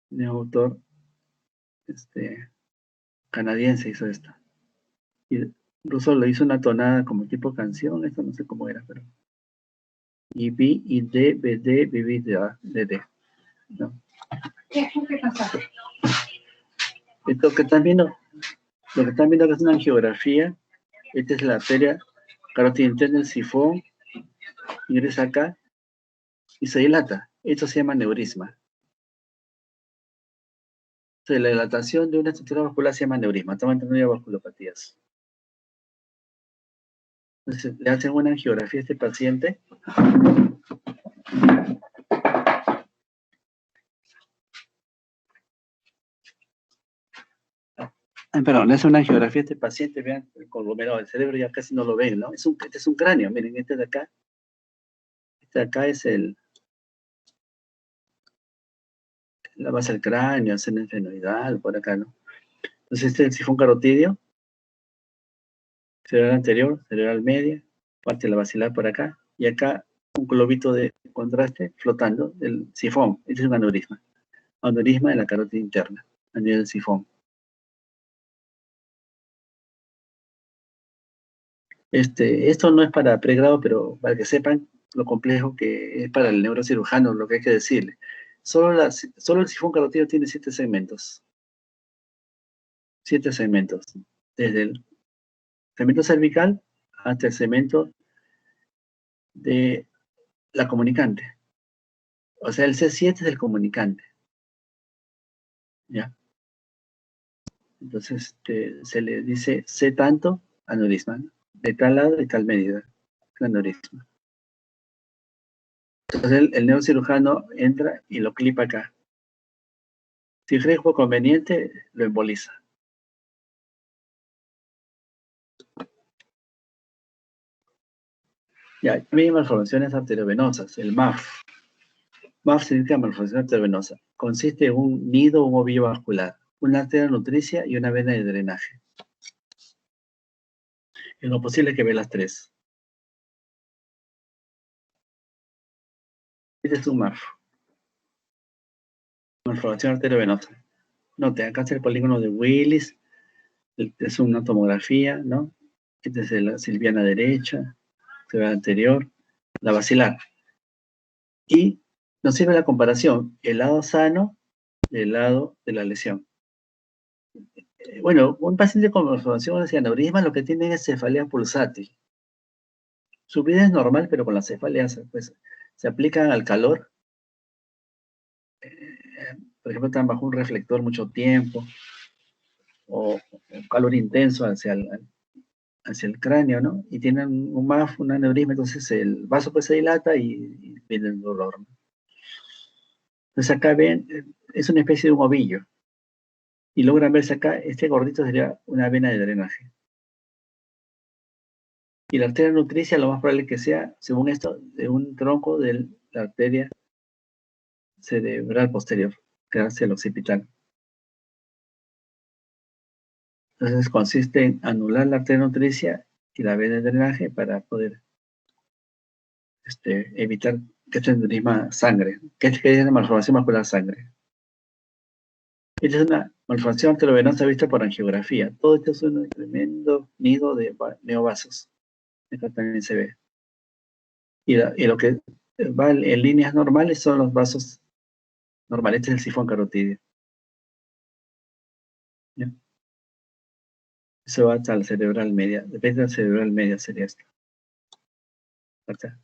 De autor canadiense hizo esto. Y incluso lo hizo una tonada como tipo canción, esto no sé cómo era, pero. IB, ID, BD, BB, DD. ¿No? Lo que están viendo que es una angiografía, esta es la arteria carótida interna del sifón, ingresa acá y se dilata. Esto se llama neurisma. Entonces, la dilatación de una estructura vascular se llama neurisma. Estamos entrando en vasculopatías. Entonces, le hacen una angiografía a este paciente. Perdón, le hacen una angiografía a este paciente. Vean el conglomerado del cerebro, ya casi no lo ven, ¿no? Este es un cráneo, miren, este de acá. Este de acá es la base del cráneo, el seno esfenoidal, por acá, ¿no? Entonces, este es el sifón carotídeo, cerebral anterior, cerebral media, parte de la basilar por acá, y acá un globito de contraste flotando, el sifón. Este es un aneurisma. Aneurisma de la carótida interna, a nivel del sifón. Esto no es para pregrado, pero para que sepan lo complejo que es para el neurocirujano, lo que hay que decirle. Solo el sifón carotídeo tiene 7 segmentos. 7 segmentos. Desde el segmento cervical hasta el segmento de la comunicante. O sea, el C7 es el comunicante. ¿Ya? Entonces se le dice C tanto aneurisma, ¿no? De tal lado, de tal medida, aneurisma. Entonces el neurocirujano entra y lo clipa acá. Si cree conveniente, lo emboliza. Ya, también hay malformaciones arteriovenosas, el MAF. MAF significa malformación arteriovenosa. Consiste en un nido o un ovillo vascular, una arteria nutricia y una vena de drenaje. Es lo posible que ve las tres. Este es un MAF. Malformación arteriovenosa. Note, acá está el polígono de Willis, es una tomografía, ¿no? Esta es la silviana derecha, se ve anterior, la basilar. Y nos sirve la comparación, el lado sano del lado de la lesión. Bueno, un paciente con malformación de aneurisma lo que tiene es cefalea pulsátil. Su vida es normal, pero con la cefalea pues, se aplican al calor. Por ejemplo, están bajo un reflector mucho tiempo, o calor intenso hacia el cráneo, ¿no? Y tienen un MAF, un aneurisma, entonces el vaso pues se dilata y viene el dolor, ¿no? Entonces acá ven, es una especie de un ovillo. Y logran verse acá, este gordito sería una vena de drenaje. Y la arteria nutricia lo más probable que sea, según esto, de un tronco de la arteria cerebral posterior. quedarse el occipital. Entonces consiste en anular la arteria nutricia y la vena de drenaje para poder evitar que este neurisma sangre, que es una malformación vascular sangre. Esta es una malformación arteriovenosa vista por angiografía. Todo esto es un tremendo nido de neovasos. Acá también se ve. Y lo que va en líneas normales son los vasos normales. Este es el sifón carotídeo. ¿Ya? Eso va hasta la cerebral media. Depende de la cerebral media sería esto. Acá.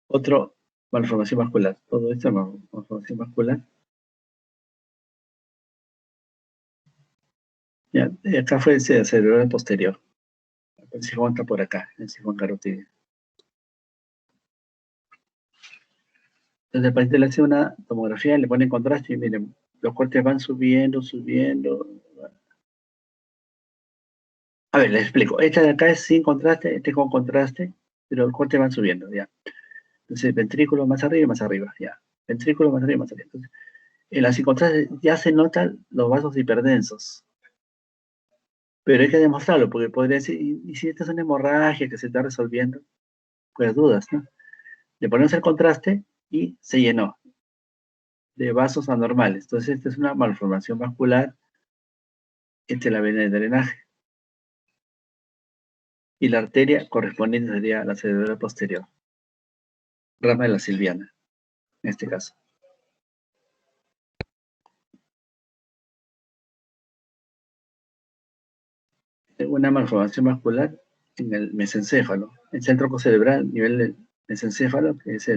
Otro, malformación vascular. Todo esto es malformación vascular. Ya, acá fue el cerebral posterior. El sifón está por acá, el sifón carotídeo. Entonces el paciente le hace una tomografía, le pone contraste y miren, los cortes van subiendo, subiendo. A ver, les explico. Esta de acá es sin contraste, este es con contraste, pero los cortes van subiendo, ya. Entonces, ventrículo más arriba, ya. Ventrículo más arriba, más arriba. Entonces, en la sin contraste ya se notan los vasos hiperdensos. Pero hay que demostrarlo, porque podría decir, ¿y si esta es una hemorragia que se está resolviendo? Pues dudas, ¿no? Le ponemos el contraste y se llenó de vasos anormales. Entonces, esta es una malformación vascular entre la vena de drenaje. Y la arteria correspondiente sería la cerebral posterior, rama de la silviana, en este caso. Una malformación vascular en el mesencéfalo, el centro cerebral, nivel del mesencéfalo, que es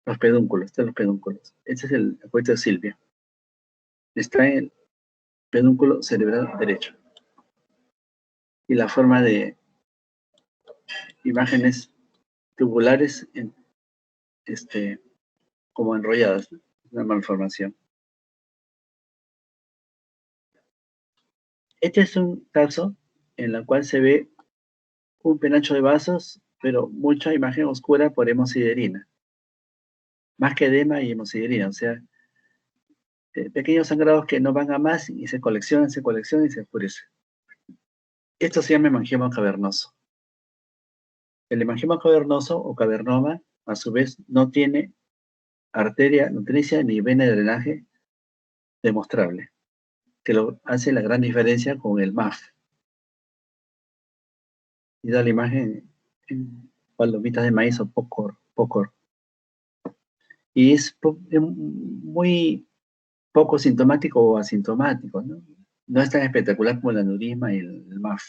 los pedúnculos, están los pedúnculos. Este es el acueducto de Silvia. Está en el pedúnculo cerebral derecho. Y la forma de imágenes tubulares como enrolladas, ¿no? Una malformación. Este es un caso en el cual se ve un penacho de vasos, pero mucha imagen oscura por hemosiderina. Más que edema y hemosiderina, o sea, pequeños sangrados que no van a más y se coleccionan y se oscurece. Esto se llama hemangioma cavernoso. El hemangioma cavernoso o cavernoma, a su vez, no tiene arteria nutricia ni vena de drenaje demostrable, que lo hace la gran diferencia con el MAF. Y da la imagen en palomitas de maíz o pocor. Y es muy poco sintomático o asintomático, ¿no? No es tan espectacular como el aneurisma y el MAF.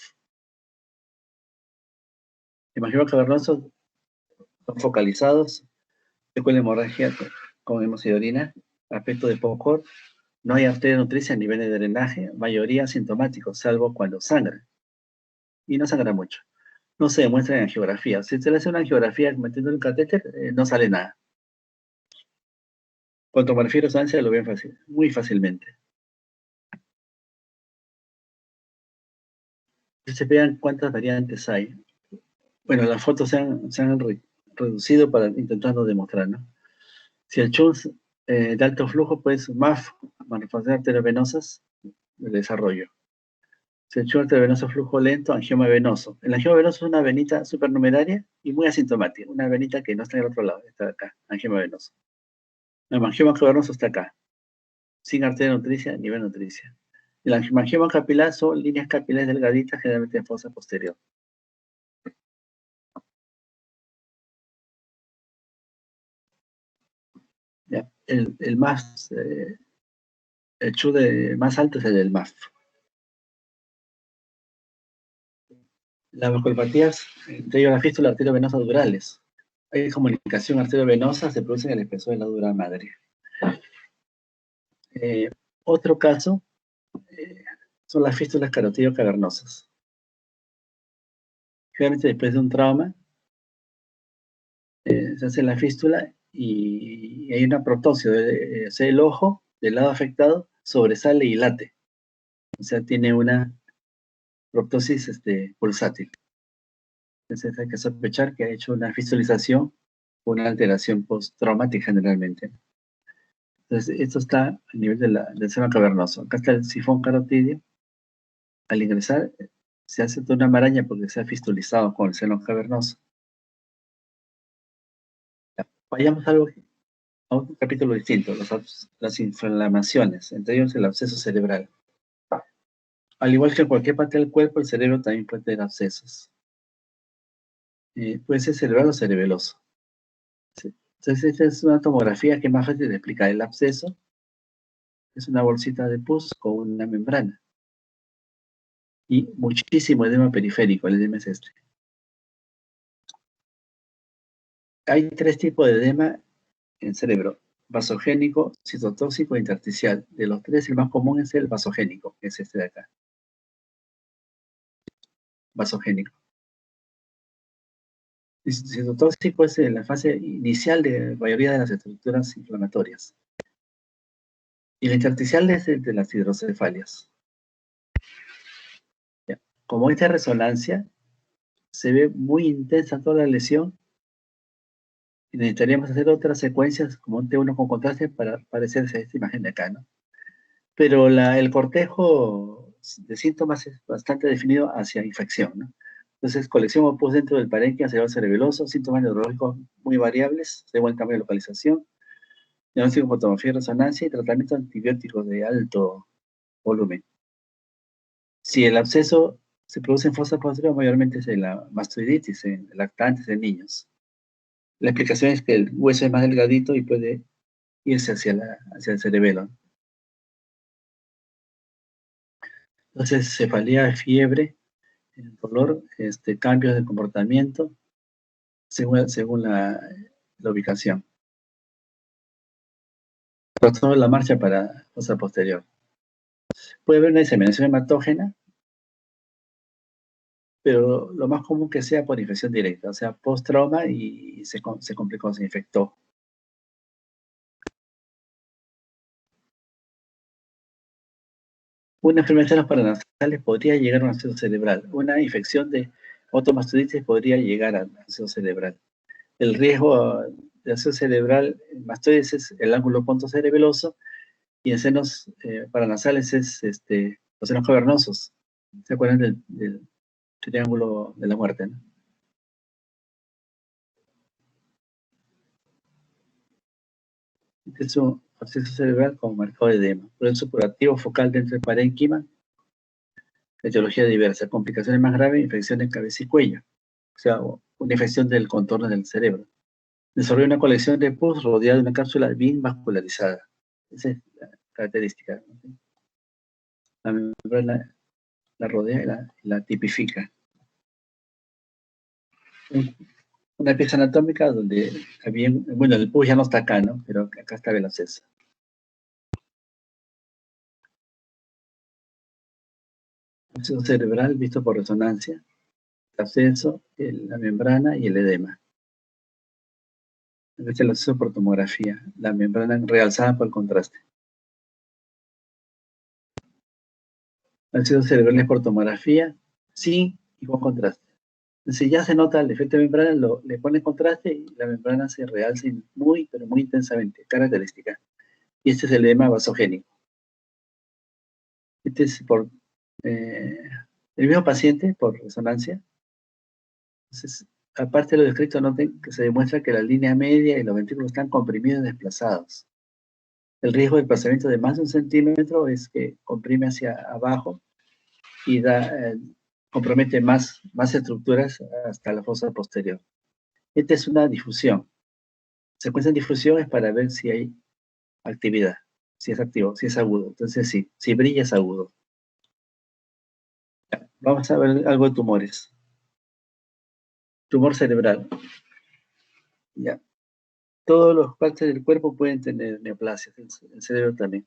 El hemangioma cavernoso son focalizados, secuela hemorragia con hemosiderina, aspecto de POCOR, no hay arteria nutricia a nivel de drenaje, mayoría asintomáticos, salvo cuando sangra. Y no sangra mucho. No se demuestra en angiografía. Si se le hace una angiografía metiendo el catéter, no sale nada. Con tomografía de resonancia lo ven muy fácilmente. Si se vean cuántas variantes hay. Bueno, las fotos se han reducido para intentando demostrar, ¿no? Si el CHUNS de alto flujo, pues MAF, malformaciones arteriovenosas, de desarrollo. Si el CHUNS arteriovenoso flujo lento, angioma venoso. El angioma venoso es una venita supernumeraria y muy asintomática, una venita que no está en el otro lado, está acá, angioma venoso. El angioma cavernoso está acá, sin arteria nutricia ni vena nutricia. El angioma capilar son líneas capilares delgaditas, generalmente en fosa posterior. ¿Ya? El más, el CHU más alto es el del MAF. Las vasculopatías, entre ellos la fístula arteriovenosa durales. Hay comunicación arteriovenosa, se produce en el espesor de la dura madre. Otro caso son las fístulas carotidio-cavernosas. Generalmente después de un trauma, se hace la fístula y hay una proptosis, el ojo del lado afectado sobresale y late. O sea, tiene una proptosis pulsátil. Entonces hay que sospechar que ha hecho una fistulización una alteración postraumática generalmente. Entonces, esto está a nivel del seno cavernoso. Acá está el sifón carotídeo. Al ingresar, se hace toda una maraña porque se ha fistulizado con el seno cavernoso. Vayamos a un capítulo distinto, las inflamaciones, entre ellos el absceso cerebral. Al igual que en cualquier parte del cuerpo, el cerebro también puede tener abscesos. Puede ser cerebral o cerebeloso. Sí. Entonces, esta es una tomografía que es más fácil de explicar. El absceso es una bolsita de pus con una membrana. Y muchísimo edema periférico, el edema es este. Hay tres tipos de edema en el cerebro: vasogénico, citotóxico e intersticial. De los tres, el más común es el vasogénico, que es este de acá. Vasogénico. El citotóxico es en la fase inicial de la mayoría de las estructuras inflamatorias. Y el intersticial es el de las hidrocefalias. Ya. Como esta resonancia se ve muy intensa toda la lesión, y necesitaríamos hacer otras secuencias como un T1 con contraste para parecerse a esta imagen de acá, ¿no? Pero el cortejo de síntomas es bastante definido hacia infección, ¿no? Entonces, colección o pus dentro del parénquima cerebroso, síntomas neurológicos muy variables, según el cambio de localización, diagnóstico con tomografía y resonancia y tratamiento antibióticos de alto volumen. Si el absceso se produce en fosa posterior, mayormente es en la mastoiditis, en lactantes, en niños. La explicación es que el hueso es más delgadito y puede irse hacia el cerebelo. Entonces, cefalea, fiebre, dolor, cambios de comportamiento, según la ubicación. Trastorno de la marcha para fosa posterior. Puede haber una diseminación hematógena, pero lo más común que sea por infección directa, o sea, post-trauma y se complicó, se infectó. Una enfermedad de los paranasales podría llegar a un absceso cerebral. Una infección de otomastoiditis podría llegar al absceso cerebral. El riesgo de absceso cerebral en mastoides es el ángulo pontocerebeloso, y en senos paranasales es los senos cavernosos. ¿Se acuerdan del triángulo de la muerte, ¿no? Este es un absceso cerebral con marcado de edema. Proceso curativo focal dentro del parénquima. Etiología diversa. Complicaciones más graves, infección de cabeza y cuello. O sea, una infección del contorno del cerebro. Desarrolla una colección de pus rodeada de una cápsula bien vascularizada. Esa es la característica, ¿no? La membrana la rodea y la tipifica. Una pieza anatómica donde había, bueno, el pus ya no está acá, ¿no? Pero acá está el absceso. Absceso cerebral visto por resonancia, el absceso, la membrana y el edema. Este es el absceso por tomografía, la membrana realzada por el contraste. Absceso cerebral por tomografía, sin y con contraste. Si ya se nota el efecto de membrana, le pone contraste y la membrana se realza muy, pero muy intensamente, característica. Y este es el edema vasogénico. Este es por el mismo paciente, por resonancia. Entonces, aparte de lo descrito, noten que se demuestra que la línea media y los ventrículos están comprimidos y desplazados. El riesgo de desplazamiento de más de 1 centímetro es que comprime hacia abajo y compromete más estructuras hasta la fosa posterior. Esta es una difusión. Secuencia de difusión es para ver si hay actividad, si es activo, si es agudo. Entonces, sí, si brilla es agudo. Vamos a ver algo de tumores. Tumor cerebral. Ya. Todos los partes del cuerpo pueden tener neoplasias, el cerebro también.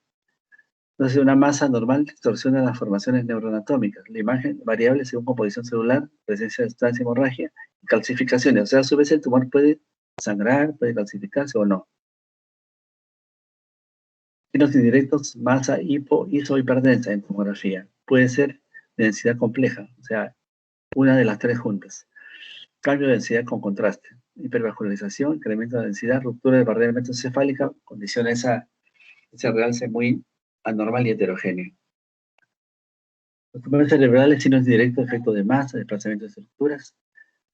Entonces, una masa normal distorsiona las formaciones neuroanatómicas. La imagen variable según composición celular, presencia de sustancia hemorragia y calcificaciones. O sea, a su vez el tumor puede sangrar, puede calcificarse o no. Signos indirectos: masa hiperdensa en tomografía. Puede ser de densidad compleja, o sea, una de las tres juntas. Cambio de densidad con contraste. hipervascularización, incremento de la densidad, ruptura de barrera hematoencefálica, condiciona ese realce muy anormal y heterogéneo. Los tumores cerebrales tienen un directo efecto de masa, desplazamiento de estructuras,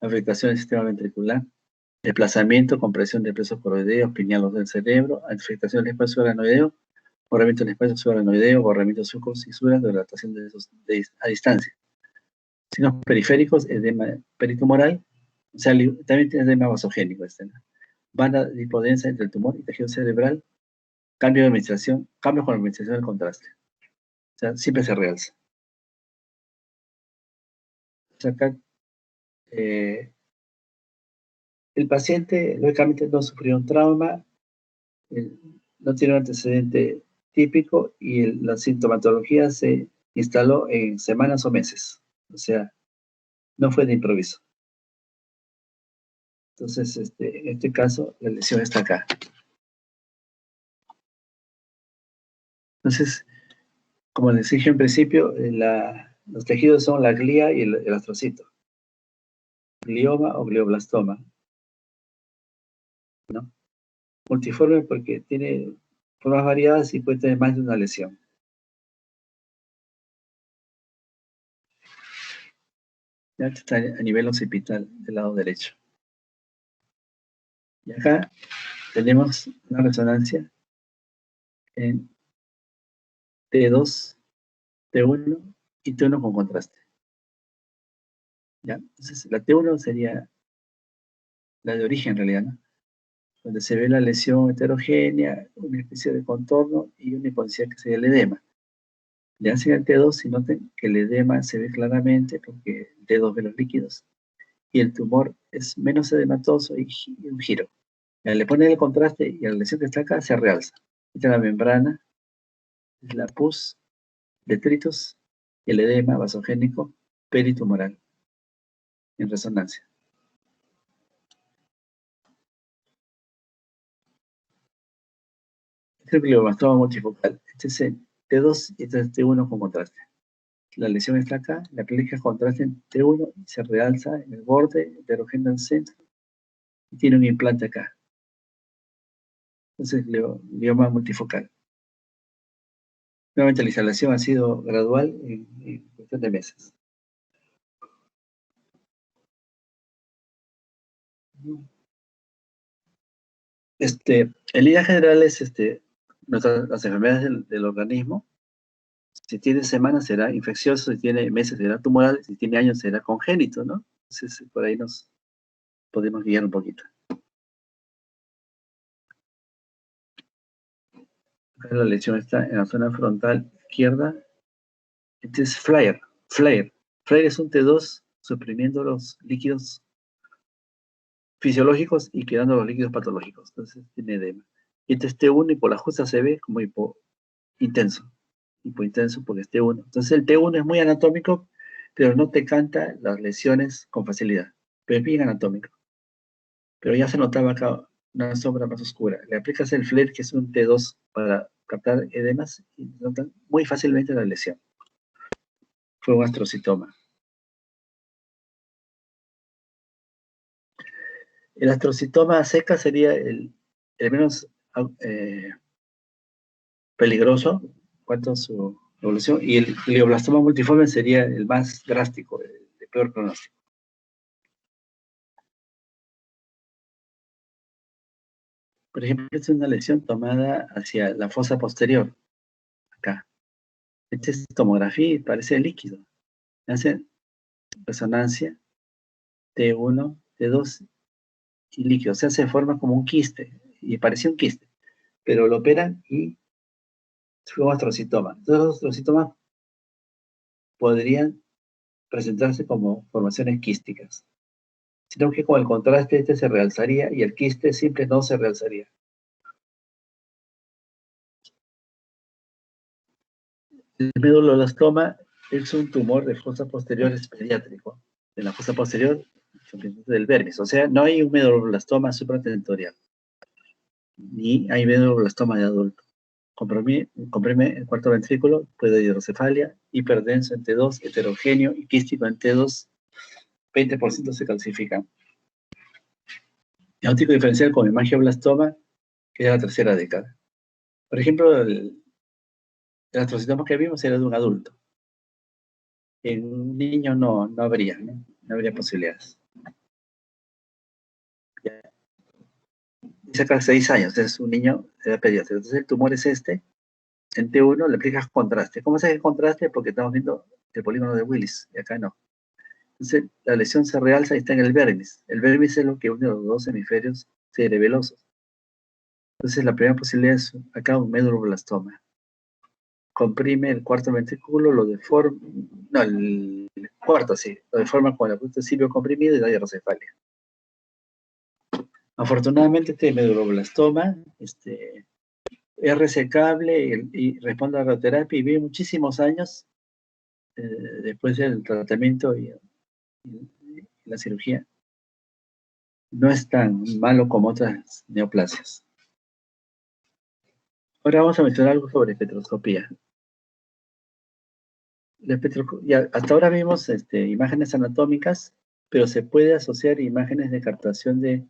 afectación del sistema ventricular, desplazamiento, compresión de presos coroideos, pinealos del cerebro, afectación del espacio subaranoideo, borramiento del espacio subaranoideo, borramiento de sucos, cisuras, dilatación a distancia. Signos periféricos, edema peritumoral, o sea, también tiene edema vasogénico, banda lipodensa entre el tumor y tejido cerebral, cambio de administración, cambios con la administración del contraste. O sea, siempre se realza. O sea, acá, el paciente, lógicamente, no sufrió un trauma, no tiene un antecedente típico y la sintomatología se instaló en semanas o meses. O sea, no fue de improviso. Entonces, en este caso, la lesión está acá. Entonces, como les dije en principio, los tejidos son la glía y el astrocito. Glioma o glioblastoma, ¿no? Multiforme porque tiene formas variadas y puede tener más de una lesión. Ya está a nivel occipital del lado derecho. Y acá tenemos una resonancia en T2, T1 y T1 con contraste. ¿Ya? Entonces, la T1 sería la de origen en realidad, ¿no? Donde se ve la lesión heterogénea, una especie de contorno y una hipoxia que sería el edema. Ya hacia el T2, si noten que el edema se ve claramente porque el T2 ve los líquidos y el tumor es menos edematoso y un giro. Ya le ponen el contraste y la lesión que está acá se realza. Esta es la membrana, es la pus, detritus y el edema vasogénico peritumoral en resonancia. Este es el glioblastoma multifocal. Este es el T2 y este es T1 con contraste. La lesión está acá, la clínica contraste en T1 y se realza en el borde heterogéneo del centro y tiene un implante acá. Entonces, glioma multifocal. Nuevamente, la instalación ha sido gradual en cuestión de meses. En líneas generales, las enfermedades del organismo, si tiene semanas será infeccioso, si tiene meses será tumoral, si tiene años será congénito, ¿no? Entonces, por ahí nos podemos guiar un poquito. Acá la lesión está en la zona frontal izquierda. Este es flare. Flare es un T2 suprimiendo los líquidos fisiológicos y quedando los líquidos patológicos. Entonces tiene edema. Y este es T1 y por la justa se ve como hipointenso porque es T1. Entonces el T1 es muy anatómico, pero no te canta las lesiones con facilidad. Pero es bien anatómico. Pero ya se notaba acá una sombra más oscura. Le aplicas el flare, que es un T2 para captar edemas, y notan muy fácilmente la lesión. Fue un astrocitoma. El astrocitoma seca sería el menos peligroso en cuanto a su evolución, y el glioblastoma multiforme sería el más drástico, el de peor pronóstico. Por ejemplo, esta es una lesión tomada hacia la fosa posterior, acá. Esta es tomografía y parece líquido. Hacen resonancia T1, T2 y líquido. O sea, se forma como un quiste, y parecía un quiste, pero lo operan y fue un astrocitoma. Entonces los astrocitomas podrían presentarse como formaciones quísticas, sino que con el contraste este se realzaría y el quiste simple no se realzaría. El medulloblastoma es un tumor de fosa posterior pediátrico, de la fosa posterior del vermis, o sea, no hay un medulloblastoma supratentorial, ni hay medulloblastoma de adulto. Comprime el cuarto ventrículo, puede de hidrocefalia, hiperdenso en T2, heterogéneo y quístico en T2, 20% se calcifican. Diagnóstico diferencial con hemangioblastoma, que es la tercera década. Por ejemplo, el astrocitoma que vimos era de un adulto. En un niño no habría, ¿no? No habría posibilidades. Dice acá 6 años, es un niño de edad pediátrica. Entonces el tumor es este, en T1 le aplicas contraste. ¿Cómo se hace contraste? Porque estamos viendo el polígono de Willis, y acá no. Entonces la lesión se realza y está en el vérmis. El vérmis es lo que une los dos hemisferios cerebelosos. Entonces la primera posibilidad es acá un medulloblastoma. Comprime el cuarto ventrículo, lo deforma, no, el cuarto sí, lo deforma con la punta silvio comprimido y da hidrocefalia. Afortunadamente este medulloblastoma es resecable y responde a la radioterapia y vive muchísimos años después del tratamiento y la cirugía. No es tan malo como otras neoplasias. Ahora vamos a mencionar algo sobre espectroscopía. Hasta ahora vimos imágenes anatómicas, pero se puede asociar imágenes de captación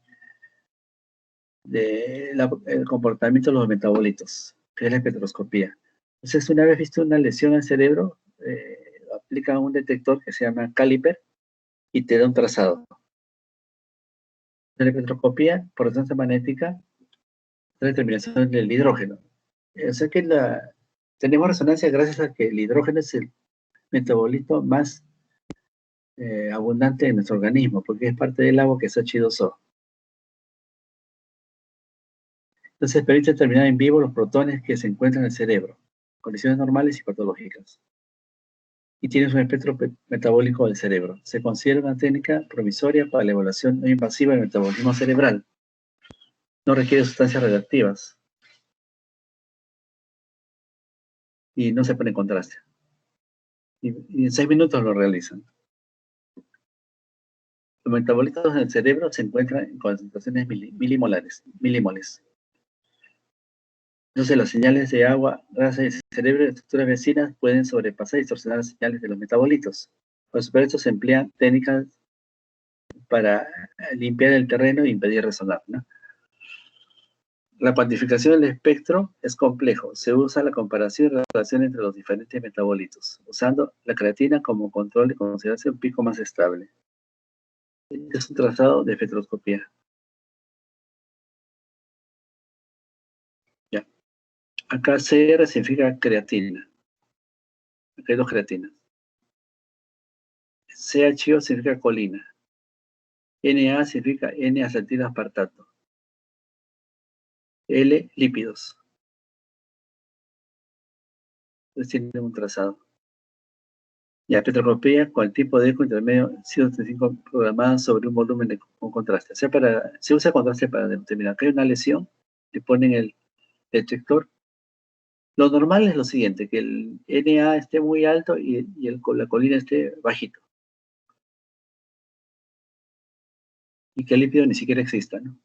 el comportamiento de los metabolitos, que es la espectroscopía. Entonces, una vez visto una lesión al cerebro, aplica un detector que se llama caliper y te da un trazado. La espectroscopía, por resonancia magnética, es la determinación del hidrógeno. O sea que tenemos resonancia gracias a que el hidrógeno es el metabolito más abundante en nuestro organismo, porque es parte del agua que es H2O. Entonces permite determinar en vivo los protones que se encuentran en el cerebro, condiciones normales y patológicas. Y tienes un espectro metabólico del cerebro. Se considera una técnica provisoria para la evaluación no invasiva del metabolismo cerebral. No requiere sustancias radioactivas y no se pone en contraste. Y en 6 minutos lo realizan. Los metabolitos del cerebro se encuentran en concentraciones milimoles. Entonces, las señales de agua, grasa y cerebro de estructuras vecinas pueden sobrepasar y distorsionar las señales de los metabolitos. Por supuesto, se emplean técnicas para limpiar el terreno e impedir resonar, ¿no? La cuantificación del espectro es complejo. Se usa la comparación y la relación entre los diferentes metabolitos, usando la creatina como control de consideración un pico más estable. Es un trazado de espectroscopía. Ya. Acá CR significa creatina. Acá hay 2 creatinas. CHO significa colina. Na significa N-acetilospartato. L, lípidos. Entonces tiene un trazado. Ya, espectroscopía con el tipo de eco intermedio 135 programada sobre un volumen con contraste. O sea, se usa contraste para determinar que hay una lesión, le ponen el detector. Lo normal es lo siguiente, que el Na esté muy alto y la colina esté bajito. Y que el lípido ni siquiera exista, ¿no?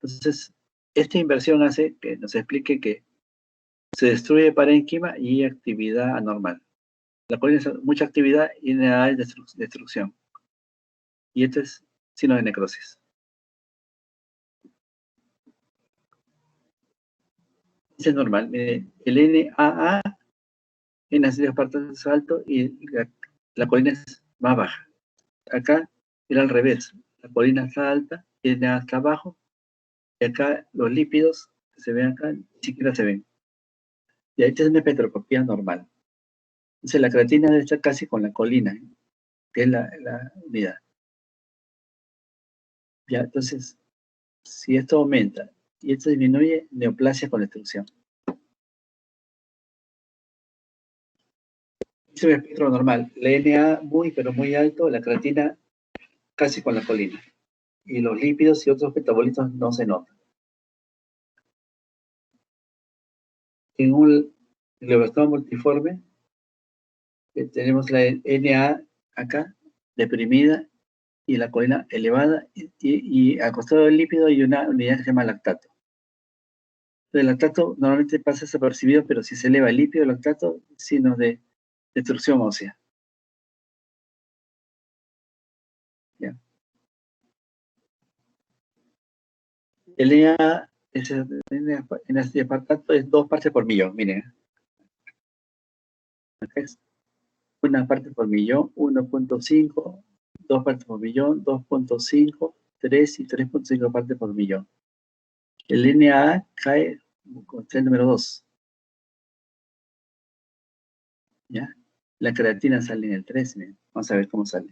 Entonces, esta inversión hace que nos explique que se destruye parénquima y actividad anormal. La colina es mucha actividad y Na es destrucción. Y esto es signo de necrosis. Es normal. Mire, el NAA en las partes es alto y la colina es más baja. Acá era al revés. La colina está alta y el NAA está abajo. Y acá los lípidos que se ven acá ni siquiera se ven. Y ahí es una espectroscopía normal. Entonces la creatina debe estar casi con la colina, que es la unidad. Ya, entonces, si esto aumenta y esto disminuye, neoplasia con destrucción. Es un espectro normal. La Na muy, pero muy alto, la creatina casi con la colina. Y los lípidos y otros metabolitos no se notan. En un glioblastoma multiforme, tenemos la Na acá, deprimida, y la colina elevada, y al costado del lípido hay una unidad que se llama lactato. El lactato normalmente pasa desapercibido, pero si se eleva el lípido, el lactato, signos de destrucción ósea. ¿Ya? El LNA en este apartado es 2 partes por millón, miren. Acá es 1 parte por millón, 1.5, 2 partes por millón, 2.5, 3 y 3.5 partes por millón. El LNA cae con el número 2. ¿Ya? La creatina sale en el 3, miren. Vamos a ver cómo sale.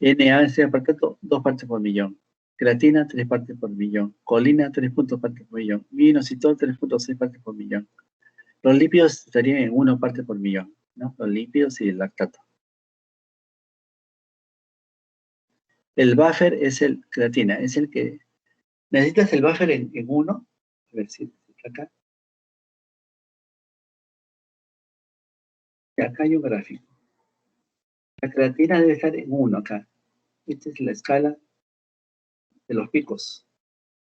Na en este apartado, 2 partes por millón. Creatina, 3 partes por millón. Colina, 3 puntos partes por millón. Inositol, 3.6 partes por millón. Los lípidos estarían en 1 parte por millón, ¿no? Los lípidos y el lactato. El buffer es el creatina, es el que... Necesitas el buffer en 1. A ver si acá. Y acá hay un gráfico. La creatina debe estar en 1 acá. Esta es la escala de los picos.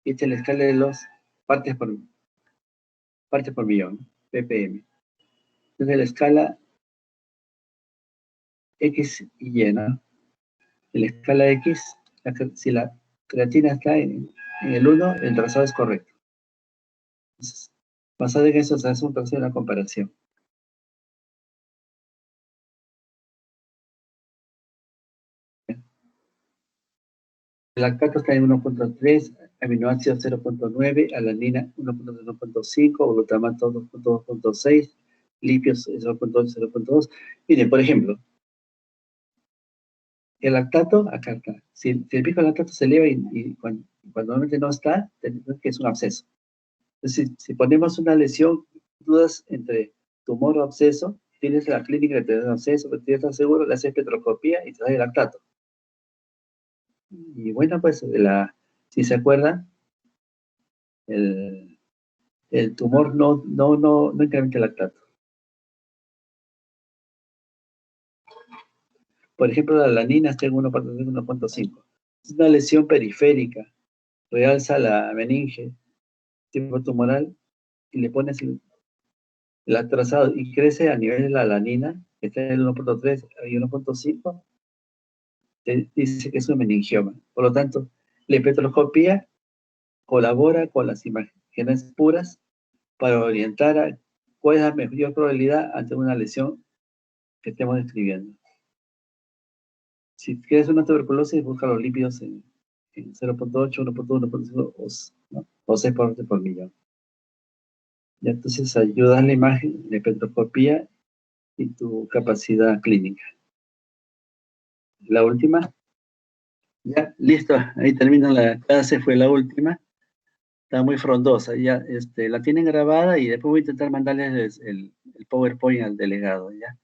Esta es la escala de las partes por millón, ppm. Entonces la escala X y Y, ¿no? En la escala X, si la creatina está en el 1, el trazado es correcto. Entonces, basado en eso se hace un trazado de una comparación. El lactato está en 1.3, aminoácidos 0.9, alanina 1.5, glutamato 2.6, lípidos 0.8, 0.2. Miren, por ejemplo, el lactato, acá está. Si el pico del lactato se eleva y cuando normalmente no está, tenemos que es un absceso. Entonces, si ponemos una lesión, dudas entre tumor o absceso, tienes la clínica que te da un absceso, pero tienes estás seguro, le haces petroscopía y te da el lactato. Y bueno, pues, si se acuerdan, el tumor no incrementa el lactato. Por ejemplo, la alanina está en 1.5. Es una lesión periférica, realza la meninge, tipo tumoral, y le pones el atrasado y crece a nivel de la alanina, que está en el 1.3 y 1.5, te dice que es un meningioma. Por lo tanto, la espectroscopía colabora con las imágenes puras para orientar a cuál es la mayor probabilidad ante una lesión que estemos describiendo. Si quieres una tuberculosis, busca los lípidos en 0.8, 1.1, 1.5 o 6 partes por millón. Y entonces ayudas la imagen, la espectroscopía y tu capacidad clínica. La última. Ya, listo. Ahí termina la clase, fue la última. Está muy frondosa. Ya, la tienen grabada y después voy a intentar mandarles el PowerPoint al delegado, ¿ya?